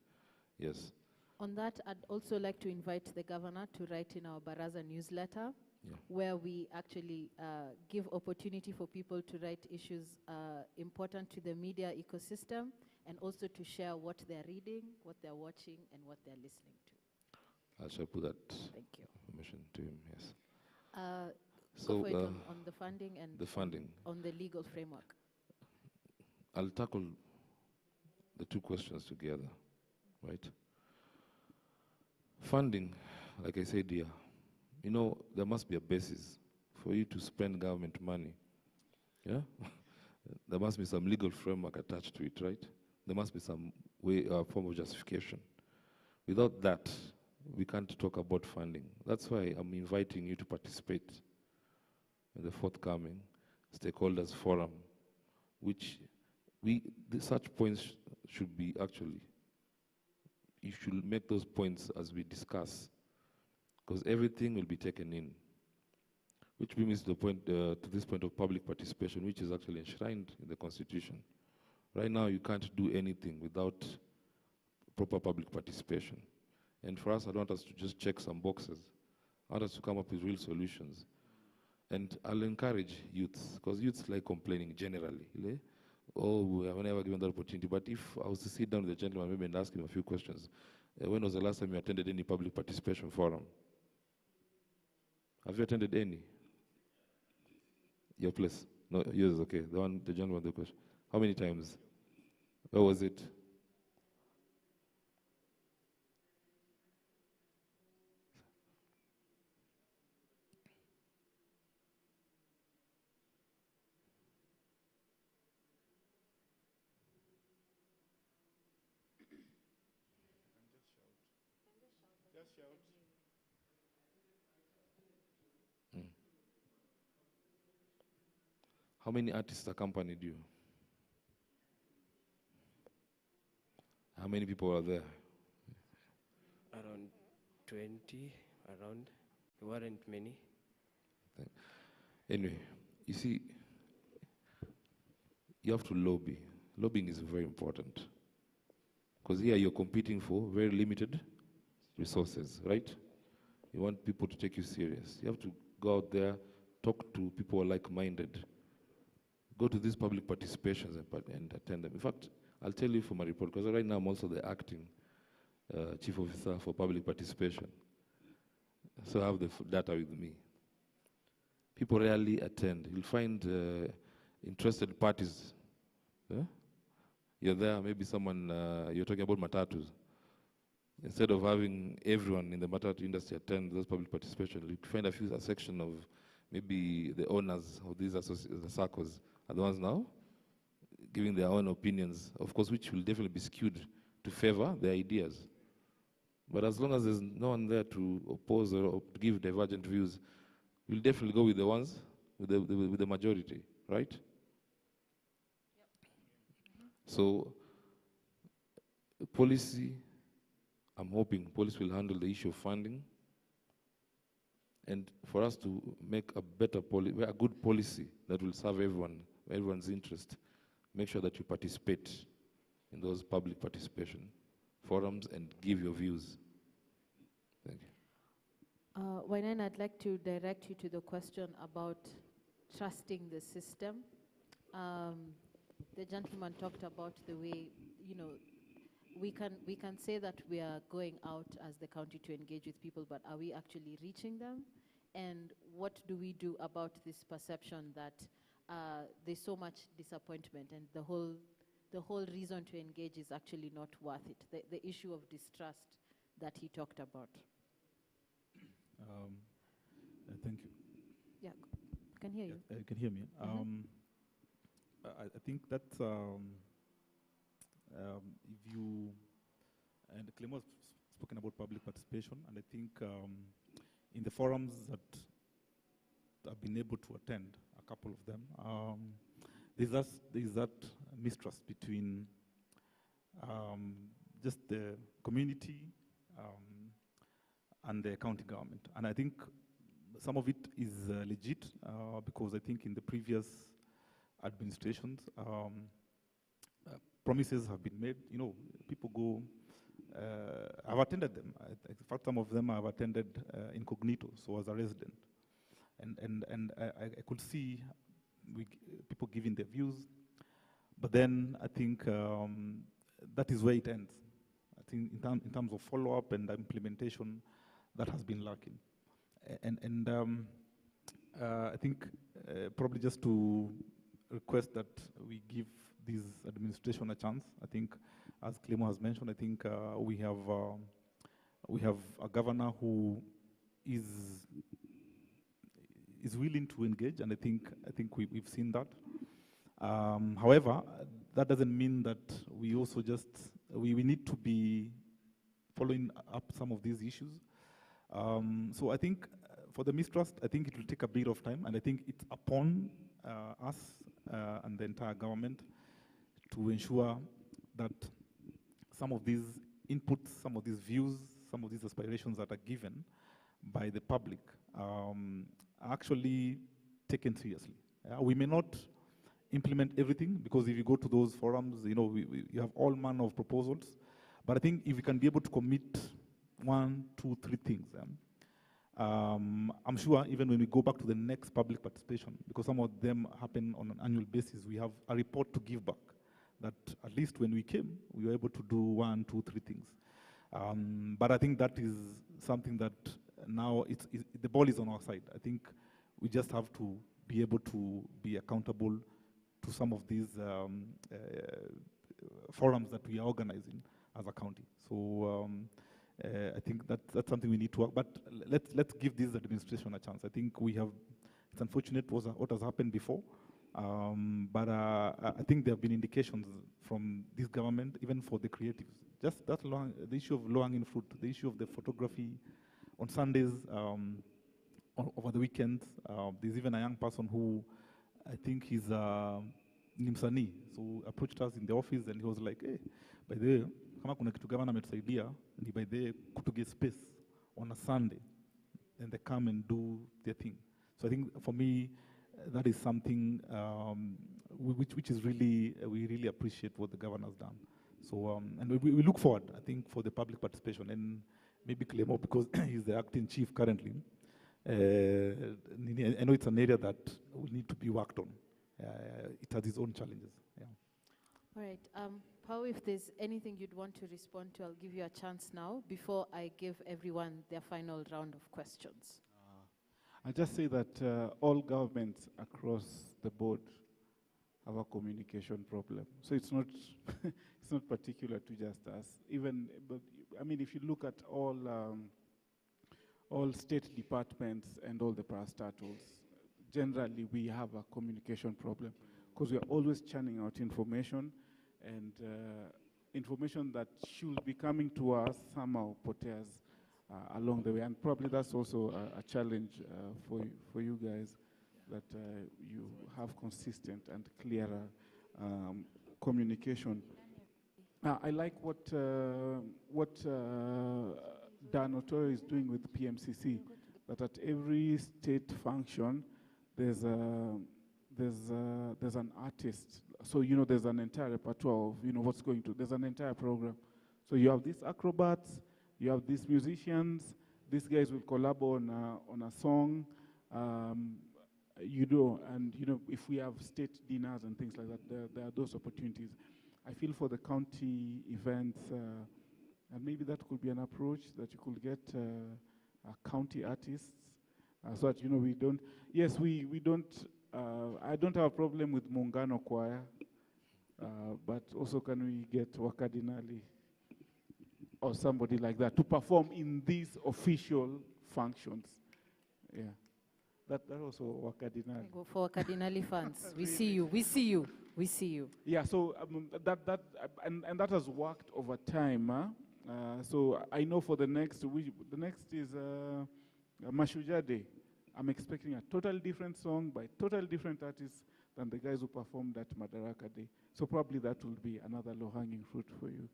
Yes. On that, I'd also like to invite the governor to write in our Baraza newsletter, where we actually give opportunity for people to write issues important to the media ecosystem, and also to share what they're reading, what they're watching, and what they're listening to. I shall put that Thank you. information to him, yes. So on the funding and the funding. On the legal framework. I'll tackle the two questions together, right? Funding, like I said here, you know, there must be a basis for you to spend government money. Yeah? There must be some legal framework attached to it, right? There must be some way, form of justification. Without that, we can't talk about funding. That's why I'm inviting you to participate in the forthcoming stakeholders forum, which Such points should be actually, you should make those points as we discuss, because everything will be taken in. Which brings to this point of public participation, which is actually enshrined in the Constitution. Right now, you can't do anything without proper public participation. And for us, I don't want us to just check some boxes. I want us to come up with real solutions. And I'll encourage youths, because youths like complaining generally. Oh, we have never given that opportunity. But if I was to sit down with the gentleman maybe and ask him a few questions, when was the last time you attended any public participation forum? Have you attended any? Your place? No, yours, okay. The gentleman, the question. How many times? Where was it? Mm. How many artists accompanied you? How many people were there? Around 20, around. There weren't many. Anyway, you see, you have to lobby. Lobbying is very important. Because here you're competing for very limited resources, right? You want people to take you serious. You have to go out there, talk to people who are like-minded. Go to these public participations and attend them. In fact, I'll tell you from my report, because right now I'm also the acting chief officer for public participation. So I have the data with me. People rarely attend. You'll find interested parties. You're there, maybe someone, you're talking about matatus. Instead of having everyone in the matatu industry attend those public participation, you find a section of maybe the owners of these the circles are the ones now giving their own opinions, of course, which will definitely be skewed to favor their ideas. But as long as there's no one there to oppose or to give divergent views, we'll definitely go with the ones, with the majority, right? Yep. So, policy, I'm hoping police will handle the issue of funding, and for us to make a good policy that will serve everyone's interest, make sure that you participate in those public participation forums and give your views. Thank you. Wayne, I'd like to direct you to the question about trusting the system. The gentleman talked about the way, we can say that we are going out as the county to engage with people, but are we actually reaching them? And what do we do about this perception that there's so much disappointment and the whole reason to engage is actually not worth it? The issue of distrust that he talked about. Thank you. Yeah, I can hear you. You can hear me. I think that if you, and Clemo's spoken about public participation, and I think in the forums that I've been able to attend, a couple of them, there's that mistrust between just the community and the county government. And I think some of it is legit because I think in the previous administrations, promises have been made. People go, I've attended them. In fact, some of them I've attended incognito, so as a resident. And I could see people giving their views, but then I think that is where it ends. I think in terms of follow-up and implementation, that has been lacking. And I think probably just to request that we give this administration a chance. I think, as Clemo has mentioned, I think we have a governor who is willing to engage, and I think we've seen that. However, that doesn't mean that we also we need to be following up some of these issues. So I think for the mistrust, I think it will take a bit of time, and I think it's upon us and the entire government to ensure that some of these inputs, some of these views, some of these aspirations that are given by the public are actually taken seriously. We may not implement everything, because if you go to those forums, you have all manner of proposals. But I think if we can be able to commit 1, 2, 3 things, I'm sure even when we go back to the next public participation, because some of them happen on an annual basis, we have a report to give back that at least when we came, we were able to do 1, 2, 3 things. But I think that is something that now the ball is on our side. I think we just have to be able to be accountable to some of these forums that we are organizing as a county. So I think that's something we need to work. But let's give this administration a chance. I think it's unfortunate what has happened before. But I think there have been indications from this government, even for the creatives. Just the issue of low-hanging fruit, the issue of the photography on Sundays, over the weekends. There's even a young person who, I think he's Nimsani, so approached us in the office and he was like, hey, by the way, kama kuna kitu gavana ametusaidia, ni by the way, kutuge space on a Sunday, and they come and do their thing. So I think for me, that is something which is really, we really appreciate what the governor has done. So, and we look forward, I think, for the public participation, and maybe Clemo, because he's the acting chief currently. I know it's an area that will need to be worked on. It has its own challenges. Yeah. All right. Pao, if there's anything you'd want to respond to, I'll give you a chance now before I give everyone their final round of questions. I just say that all governments across the board have a communication problem. So it's not it's not particular to just us. But I mean, if you look at all state departments and all the parastatals, generally we have a communication problem because we are always churning out information, and information that should be coming to us somehow potters along the way. And probably that's also a challenge for you guys, that you have consistent and clearer communication. I like what Dan Otoyo is doing with PMCC, that at every state function there's an artist. So there's an entire repertoire of what's going to. There's an entire program. So you have these acrobats, you have these musicians. These guys will collab on a song. And if we have state dinners and things like that, there are those opportunities. I feel for the county events, and maybe that could be an approach, that you could get county artists, so that we don't. Yes, we don't. I don't have a problem with Muungano Choir, but also can we get Wakadinali or somebody like that to perform in these official functions? Yeah. That also Wakadinali. Go for Wakadinali fans. We see you. We see you. We see you. Yeah. So and that has worked over time. So I know for the next is Mashujaa Day. I'm expecting a totally different song by totally different artists than the guys who performed at Madaraka Day. So probably that will be another low-hanging fruit for you.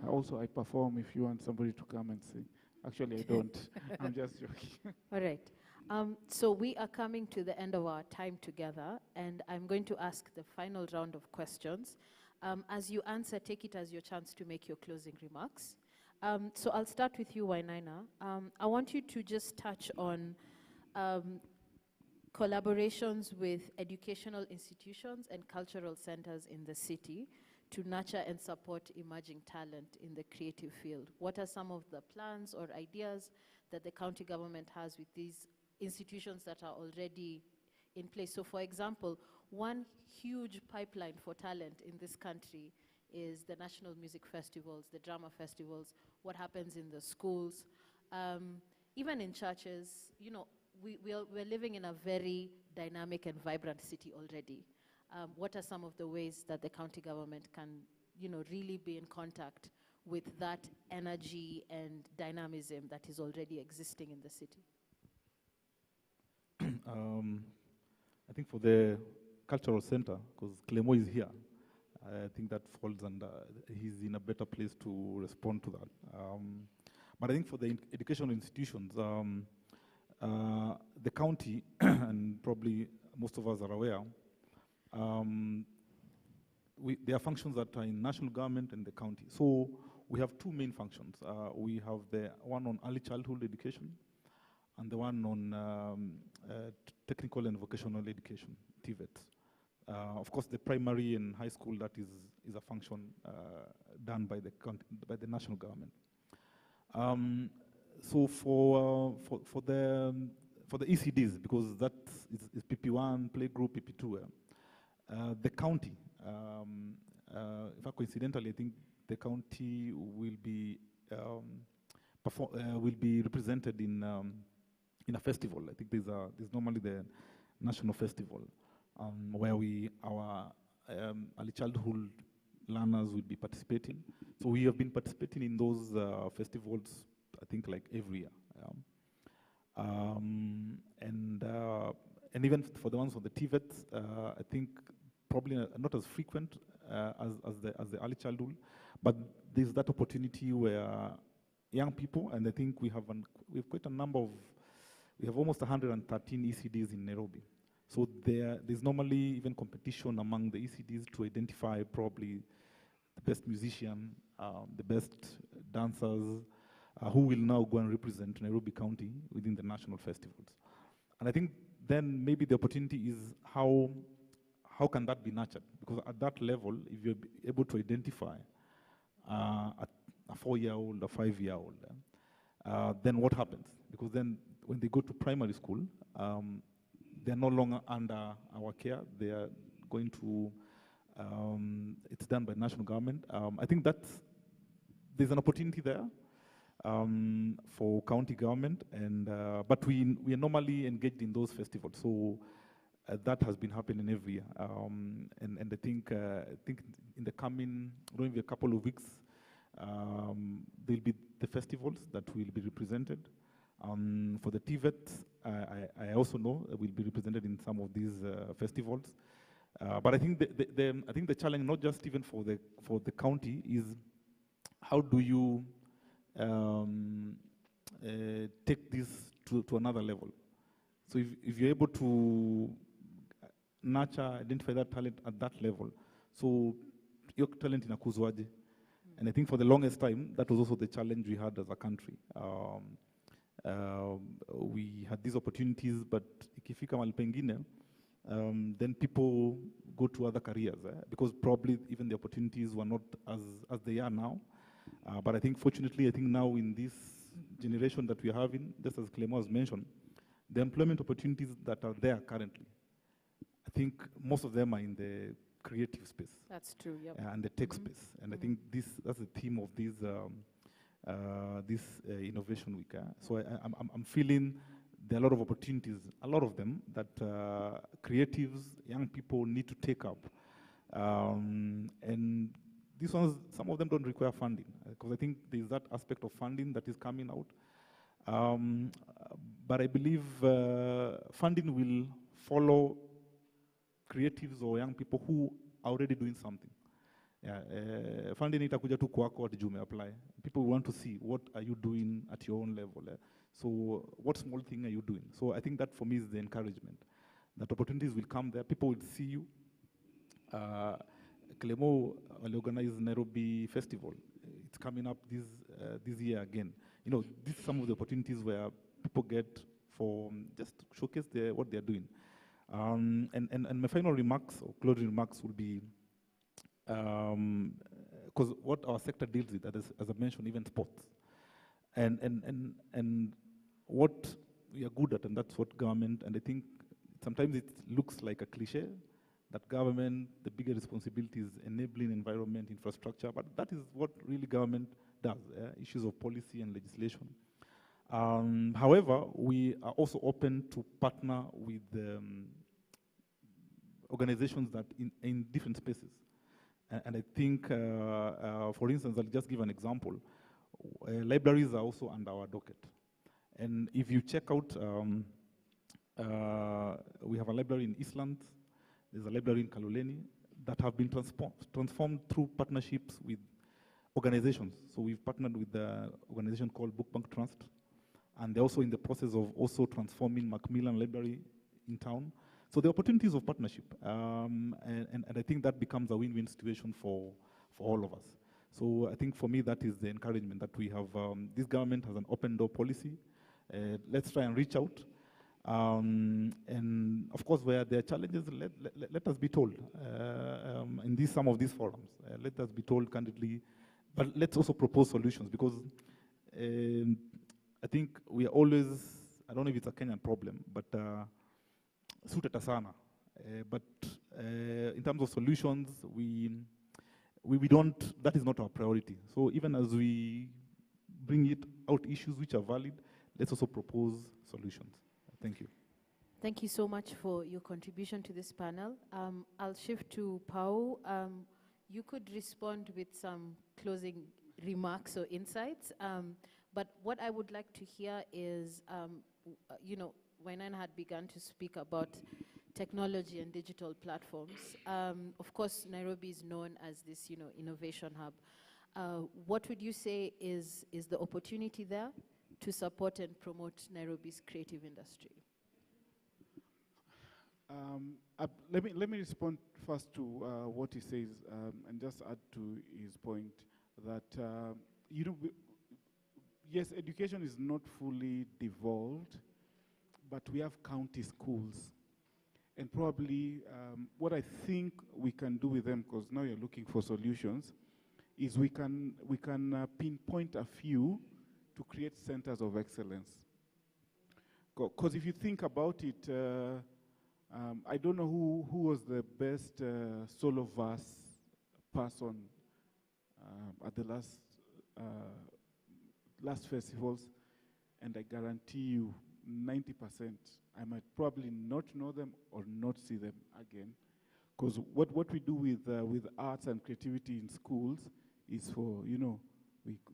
Also, I perform if you want somebody to come and sing. Actually, I don't. I'm just joking. All right. So we are coming to the end of our time together, and I'm going to ask the final round of questions. As you answer, take it as your chance to make your closing remarks. So I'll start with you, Wainaina. I want you to just touch on collaborations with educational institutions and cultural centers in the city to nurture and support emerging talent in the creative field. What are some of the plans or ideas that the county government has with these institutions that are already in place? So for example, one huge pipeline for talent in this country is the national music festivals, the drama festivals, what happens in the schools, even in churches. We're living in a very dynamic and vibrant city already. What are some of the ways that the county government can, really be in contact with that energy and dynamism that is already existing in the city? I think for the cultural center, because Clemo is here, I think that falls under, he's in a better place to respond to that. But I think for the educational institutions, the county, and probably most of us are aware, there are functions that are in national government and the county. So we have two main functions. We have the one on early childhood education and the one on technical and vocational education, TVET. Of course, the primary and high school, that is a function done by the national government. So for the ECDs, because that is PP1, playgroup, PP2, the county, in fact, coincidentally, I think the county will be represented in a festival. I think there's normally the national festival where our early childhood learners will be participating. So we have been participating in those festivals, I think, like every year. And even for the ones on the TVET, I think probably not as frequent as the early childhood, but there's that opportunity where young people, and I think we have quite a number of, we have almost 113 ECDs in Nairobi. So there's normally even competition among the ECDs to identify probably the best musician, the best dancers, who will now go and represent Nairobi County within the national festivals. And I think then maybe the opportunity is how can that be nurtured? Because at that level, if you're able to identify a 4-year-old, a 5-year-old, then what happens? Because then when they go to primary school, they're no longer under our care. They are going to, it's done by national government. I think there's an opportunity there for county government, but we are normally engaged in those festivals. So that has been happening every year. And I think in the coming, maybe a couple of weeks, there'll be the festivals that will be represented. For the TVET, I also know will be represented in some of these festivals. But I think the challenge, not just even for the county, is how do you take this to another level? So if you're able to nurture, identify that talent at that level, so your talent inakuzwaje. And I think for the longest time, that was also the challenge we had as a country. We had these opportunities, but ikifika mahali pengine, then people go to other careers, because probably even the opportunities were not as they are now. But I think fortunately, I think now in this generation that we are having, just as Clément has mentioned, the employment opportunities that are there currently, I think most of them are in the creative space. That's true, yep. And the tech space. And I think that's the theme of this Innovation Week. So I'm feeling there are a lot of opportunities, a lot of them, that creatives, young people need to take up. And these ones, some of them don't require funding, because I think there's that aspect of funding that is coming out. But I believe funding will follow creatives or young people who are already doing something. Funding itakuja tu kwako ati jume apply. People want to see what are you doing at your own level. So what small thing are you doing? So I think that for me is the encouragement. That opportunities will come there, people will see you. Clément will organize Nairobi Festival. It's coming up this year again. You know, these are some of the opportunities where people get for just showcase what they're doing. And my final remarks or closing remarks will be, because what our sector deals with, as I mentioned, even sports, and what we are good at, and that's what government, and I think sometimes it looks like a cliche, that government, the bigger responsibility is enabling environment, infrastructure, but that is what really government does, issues of policy and legislation. However, we are also open to partner with organizations that in different spaces. And I think, for instance, I'll just give an example. Libraries are also under our docket. And if you check out, we have a library in Eastland, there's a library in Kaloleni, that have been transformed through partnerships with organizations. So we've partnered with the organization called Book Bank Trust, and they're also in the process of also transforming Macmillan Library in town. So the opportunities of partnership, and I think that becomes a win-win situation for all of us. So I think for me that is the encouragement that we have. This government has an open door policy. Let's try and reach out. And of course, where there are challenges, let us be told in some of these forums. Let us be told candidly, but let's also propose solutions, because I think we are always, I don't know if it's a Kenyan problem, but suteta sana. But in terms of solutions, we don't, that is not our priority. So even as we bring out issues which are valid, let's also propose solutions. Thank you. Thank you so much for your contribution to this panel. I'll shift to Pau. You could respond with some closing remarks or insights. But what I would like to hear is, you know, Wainan had begun to speak about technology and digital platforms. Of course, Nairobi is known as this, you know, innovation hub. What would you say is the opportunity there to support and promote Nairobi's creative industry? Let me respond first to what he says, and just add to his point that you know, yes, education is not fully devolved, but we have county schools, and probably what I think we can do with them, because now you're looking for solutions, is we can pinpoint a few to create centers of excellence. Because if you think about it, I don't know who was the best solo verse person at the last festivals, and I guarantee you 90% I might probably not know them or not see them again. Because what we do with arts and creativity in schools is for, you know,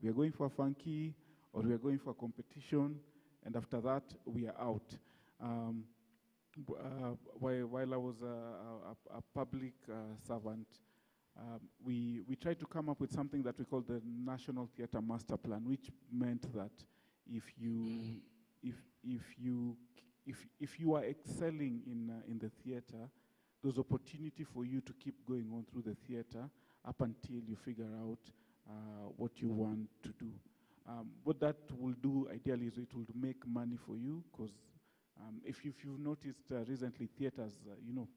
we are going for a funky, or we are going for a competition, and after that, we are out. While I was a public servant, we tried to come up with something that we call the National Theatre Master Plan, which meant that if you are excelling in the theatre, there's opportunity for you to keep going on through the theatre up until you figure out what you want to do. What that will do ideally is it will make money for you, because if you've noticed recently, theaters, you know,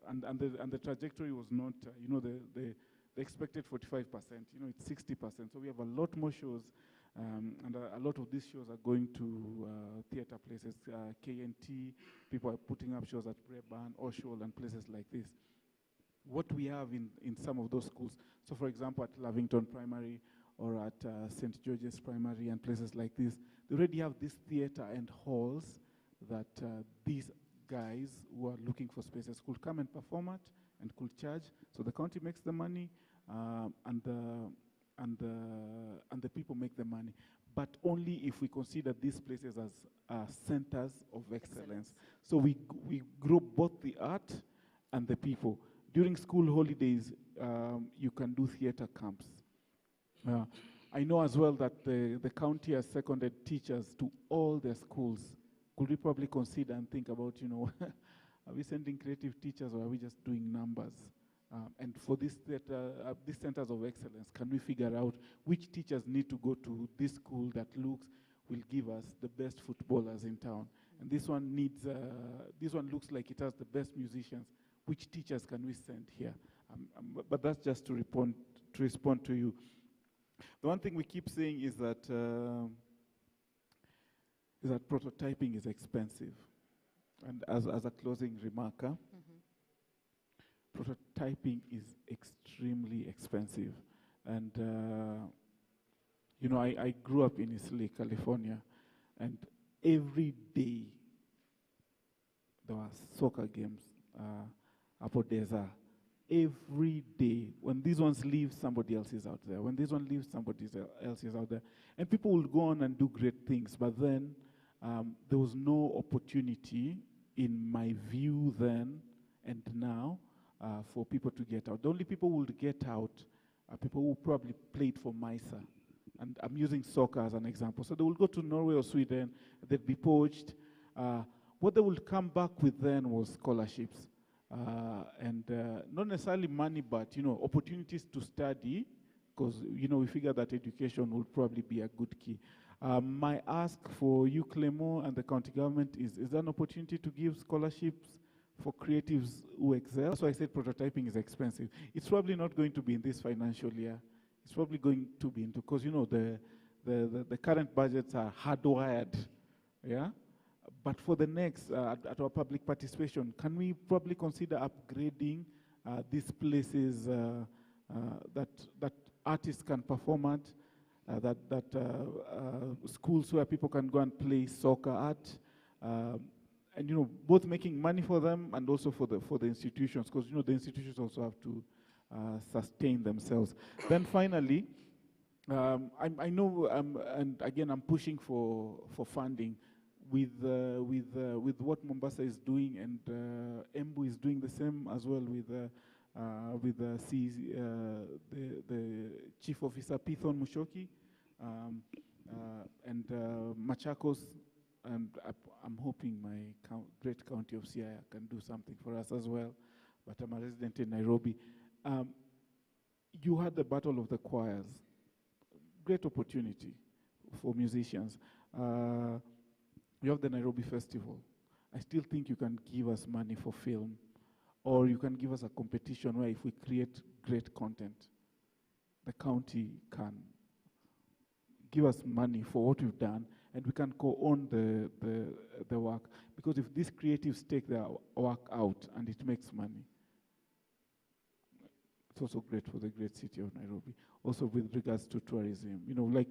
and the trajectory was not, you know, the expected 45%, you know, it's 60%. So we have a lot more shows, and a lot of these shows are going to theater places, KNT, people are putting up shows at Breban, Oshol, and places like this. What we have in some of those schools, so for example, at Lavington Primary, or at St. George's Primary and places like this, they already have this theater and halls that these guys who are looking for spaces could come and perform at and could charge. So the county makes the money, and the people make the money. But only if we consider these places as centers of excellence. So we grow both the art and the people. During school holidays, you can do theater camps. I know as well that the county has seconded teachers to all their schools. Could we probably consider and think about, you know, are we sending creative teachers, or are we just doing numbers? And for this theater, these centers of excellence, can we figure out which teachers need to go to this school that will give us the best footballers in town? And this one looks like it has the best musicians. Which teachers can we send here? But that's just to respond to you. The one thing we keep saying is that prototyping is expensive. And as a closing remark, prototyping is extremely expensive. And, you know, I grew up in Eastleigh, California, and every day there were soccer games, Apodeza. Every day. When these ones leave, somebody else is out there. When this one leaves, somebody else is out there. And people will go on and do great things, but then there was no opportunity, in my view then and now, for people to get out. The only people who will get out are people who probably played for MISA. And I'm using soccer as an example. So they will go to Norway or Sweden, they'll be poached. What they will come back with then was scholarships. And not necessarily money, but opportunities to study, because we figure that education will probably be a good key. My ask for you, Clément, and the county government is there an opportunity to give scholarships for creatives who excel? That's why I said prototyping is expensive. It's probably not going to be in this financial year. It's probably going to be into, because the current budgets are hardwired, yeah? But for the next, at our public participation, can we probably consider upgrading these places that artists can perform at, schools where people can go and play soccer at, and both making money for them and also for the institutions, because the institutions also have to sustain themselves. Then finally, I know, and again, I'm pushing for funding with what Mombasa is doing, and Embu is doing the same as well with the Chief Officer Pithon Mushoki, and Machakos, and I'm hoping my great county of Siaya can do something for us as well, but I'm a resident in Nairobi. You had the Battle of the Choirs, great opportunity for musicians. You have the Nairobi Festival. I still think you can give us money for film, or you can give us a competition where if we create great content, the county can give us money for what we've done, and we can co-own the work. Because if these creatives take their work out and it makes money, it's also great for the great city of Nairobi. Also with regards to tourism, like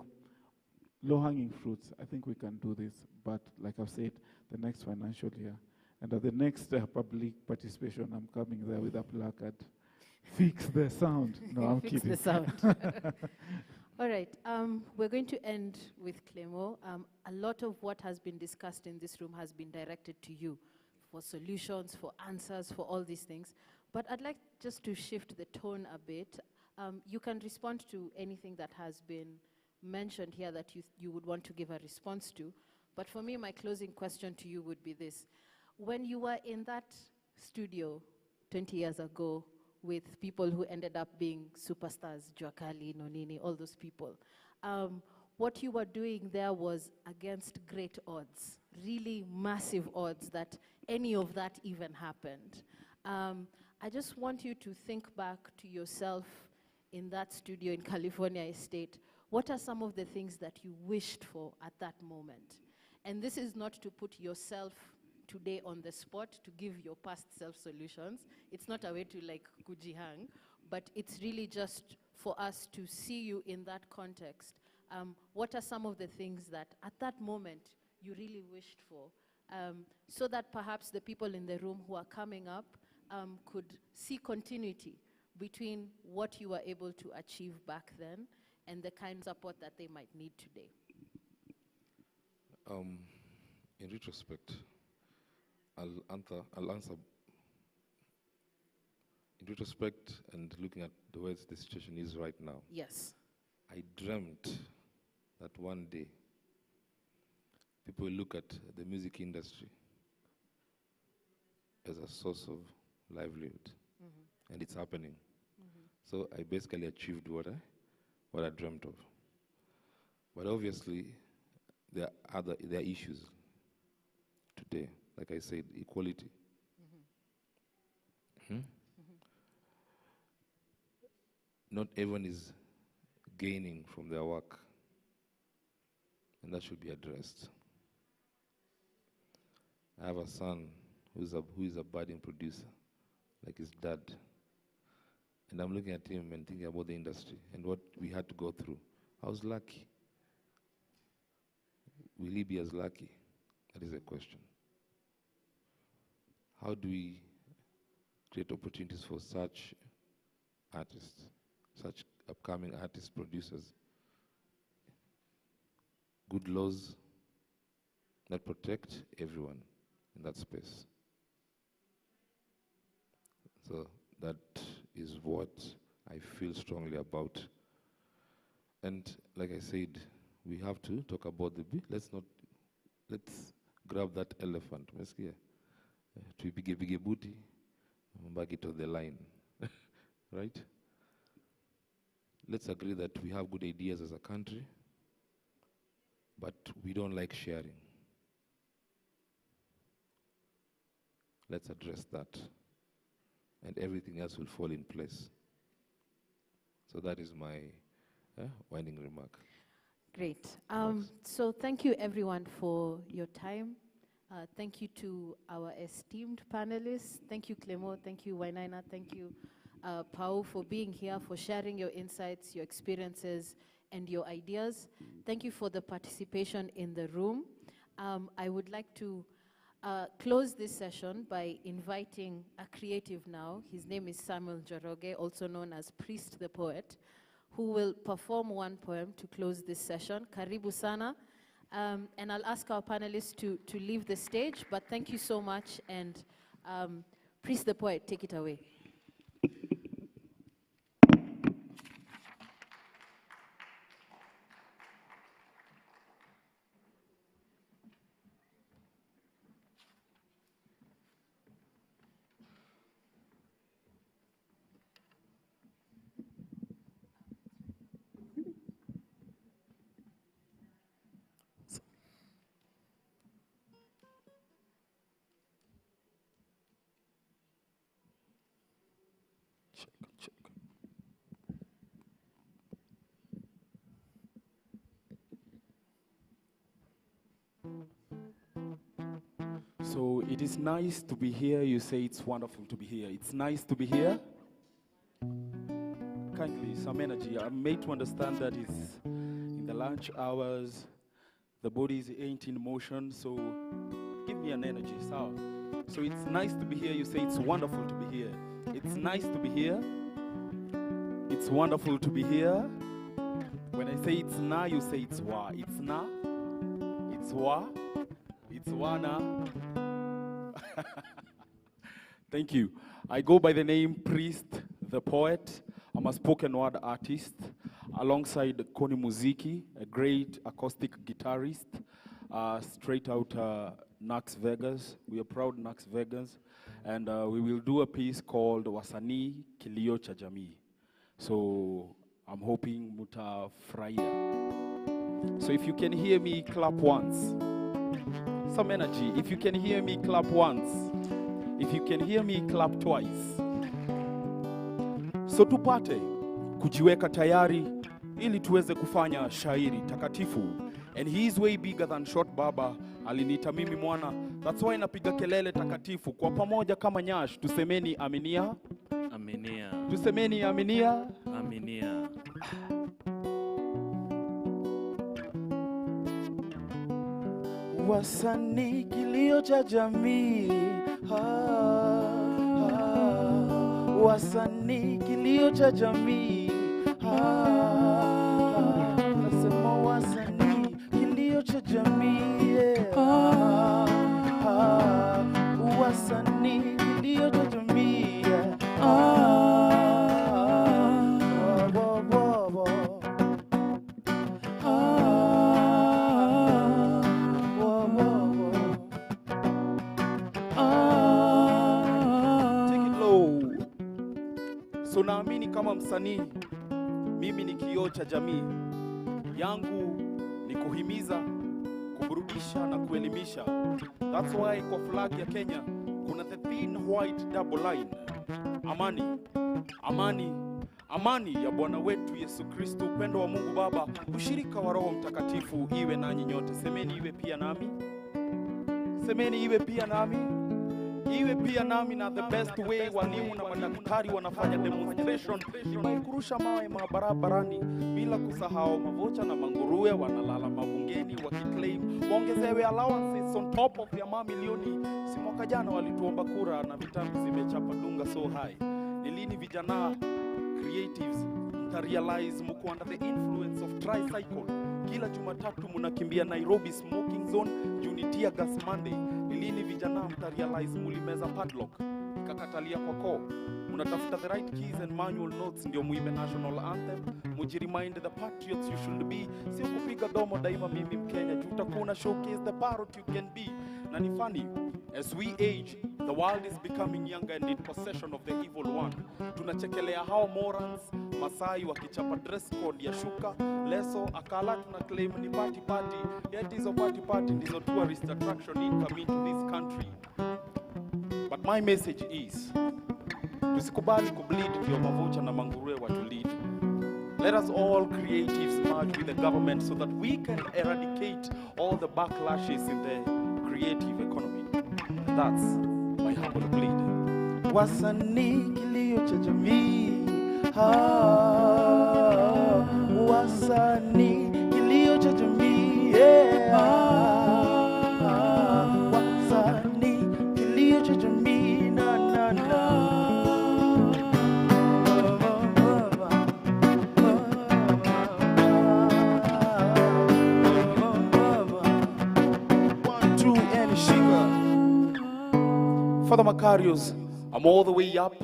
low-hanging fruits, I think we can do this. But like I've said, the next financial year, and at the next public participation, I'm coming there with a placard. Fix the sound. No, I'm Fix kidding. the sound. All right, we're going to end with Clément. A lot of what has been discussed in this room has been directed to you for solutions, for answers, for all these things. But I'd like just to shift the tone a bit. You can respond to anything that has been mentioned here that you would want to give a response to. But for me, my closing question to you would be this. When you were in that studio 20 years ago with people who ended up being superstars, Juakali, Nonini, all those people, what you were doing there was against great odds, really massive odds that any of that even happened. I just want you to think back to yourself in that studio in California Estate. What are some of the things that you wished for at that moment? And this is not to put yourself today on the spot to give your past self solutions. It's not a way to like kujihang, but it's really just for us to see you in that context. What are some of the things that at that moment you really wished for? So that perhaps the people in the room who are coming up could see continuity between what you were able to achieve back then and the kind of support that they might need today. In retrospect, I'll answer. In retrospect and looking at the way the situation is right now, Yes. I dreamt that one day people will look at the music industry as a source of livelihood, and it's happening. So I basically achieved what I dreamt of. But obviously, there are issues today. Like I said, equality. Not everyone is gaining from their work, and that should be addressed. I have a son who is a budding producer, like his dad. And I'm looking at him and thinking about the industry and what we had to go through. I was lucky. Will he be as lucky? That is a question. How do we create opportunities for such artists, such upcoming artists, producers? Good laws that protect everyone in that space. So That is what I feel strongly about. And like I said, we have to talk about the let's grab that elephant. To big booty, back it to the line. Right? Let's agree that we have good ideas as a country, but we don't like sharing. Let's address that, and everything else will fall in place. So that is my winding remark. Great. So thank you everyone for your time. Thank you to our esteemed panelists. Thank you, Clemo. Thank you, Wainaina. Thank you, Pau, for being here, for sharing your insights, your experiences, and your ideas. Thank you for the participation in the room. I would like to close this session by inviting a creative now. His name is Samuel Njoroge, also known as Priest the Poet, who will perform one poem to close this session. Karibu sana. And I'll ask our panelists to leave the stage, but thank you so much, and Priest the Poet, take it away. So it is nice to be here. You say it's wonderful to be here. It's nice to be here. Kindly, some energy. I'm made to understand that it's in the lunch hours. The body ain't in motion, so give me an energy, so it's nice to be here. You say it's wonderful to be here. It's nice to be here. It's wonderful to be here. When I say it's na, you say it's wa. It's na. It's wa. It's wana. Thank you. I go by the name Priest the Poet. I'm a spoken word artist alongside Koni Muziki, a great acoustic guitarist, straight out Nax Vegas. We are proud Nax Vegas. And we will do a piece called Wasanii Kilio cha Jamii. So I'm hoping mutafurahia. So if you can hear me, clap once. Some energy. If you can hear me, clap once. If you can hear me, clap twice. So tupate kujiweka tayari ili tuweze kufanya shairi takatifu. And he is way bigger than short baba. Aliniita mimi mwana. That's why napiga kelele takatifu. Kwa pamoja kama nyash, tusemeni aminia. Aminia. Tusemeni aminia. Aminia. Wasanii kilio cha jamii. Wasanii kilio cha jamii. Nasema wasanii kilio cha jamii. Wasanii kilio cha jamii. So naamini kama msanii, mimi ni kioo cha jamii. Yangu ni kuhimiza, kuburudisha na kuelimisha. That's why kwa flag ya Kenya kuna the thin white double line. Amani, amani, amani ya Bwana wetu Yesu Kristo, upendo wa Mungu Baba, ushirika wa Roho Mtakatifu iwe nanyi nyote. Semeni iwe pia nami. Semeni iwe pia nami. Iwe pia nami. Na the best way walimu na madaktari wanafanya demonstration ni kurusha mawe barabarani, bila kusahau mavocha na manguruwe wanalala mabungeni wakiclaim waongezewe allowances on top of ya mamilioni. Si mwaka jana walituomba kura na vitabu zimechapa dunga so high. Ni lini vijana creatives mtarealize mko under the influence of tricycle? Kila Jumatatu mnakimbia Nairobi smoking zone, Tear Gas Monday. Ni lini vijana mtarealize mulimeza padlock? ikakatalia kwa koo. Mnatafuta the right keys and manual notes ndio muimbe national anthem, mujiremind the patriots you should be. Si kupiga domo daima mimi Mkenya, juu utakuwa una showcase the parrot you can be. Na ni funny, as we age, the world is becoming younger and in possession of the evil one. Tunachekelea hao morons, Masai wakichapa dress code ya shuka, leso, akala tuna claim ni party party. Yet hizo party ndizo tourist attraction income into this country. But my message is, tusikubali kubleed ndio mavocha na manguruwe watulead. Let us all creatives merge with the government so that we can eradicate all the backlashes in the creative economy. And that's my humble plea. Wasanii kilio cha jamii, wasanii kilio cha jamii, wasanii kilio cha jamii, na na na. Father Macarius, I'm all the way up,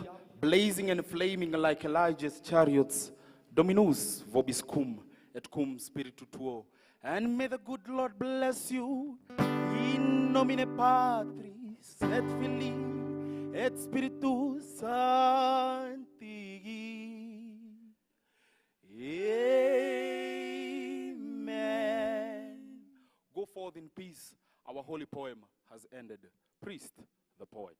blazing and flaming like Elijah's chariots. Dominus vobiscum et cum spiritu tuo. And may the good Lord bless you in nomine Patris et Filii et Spiritus Sancti. Amen. Go forth in peace. Our holy poem has ended. Priest, the poet.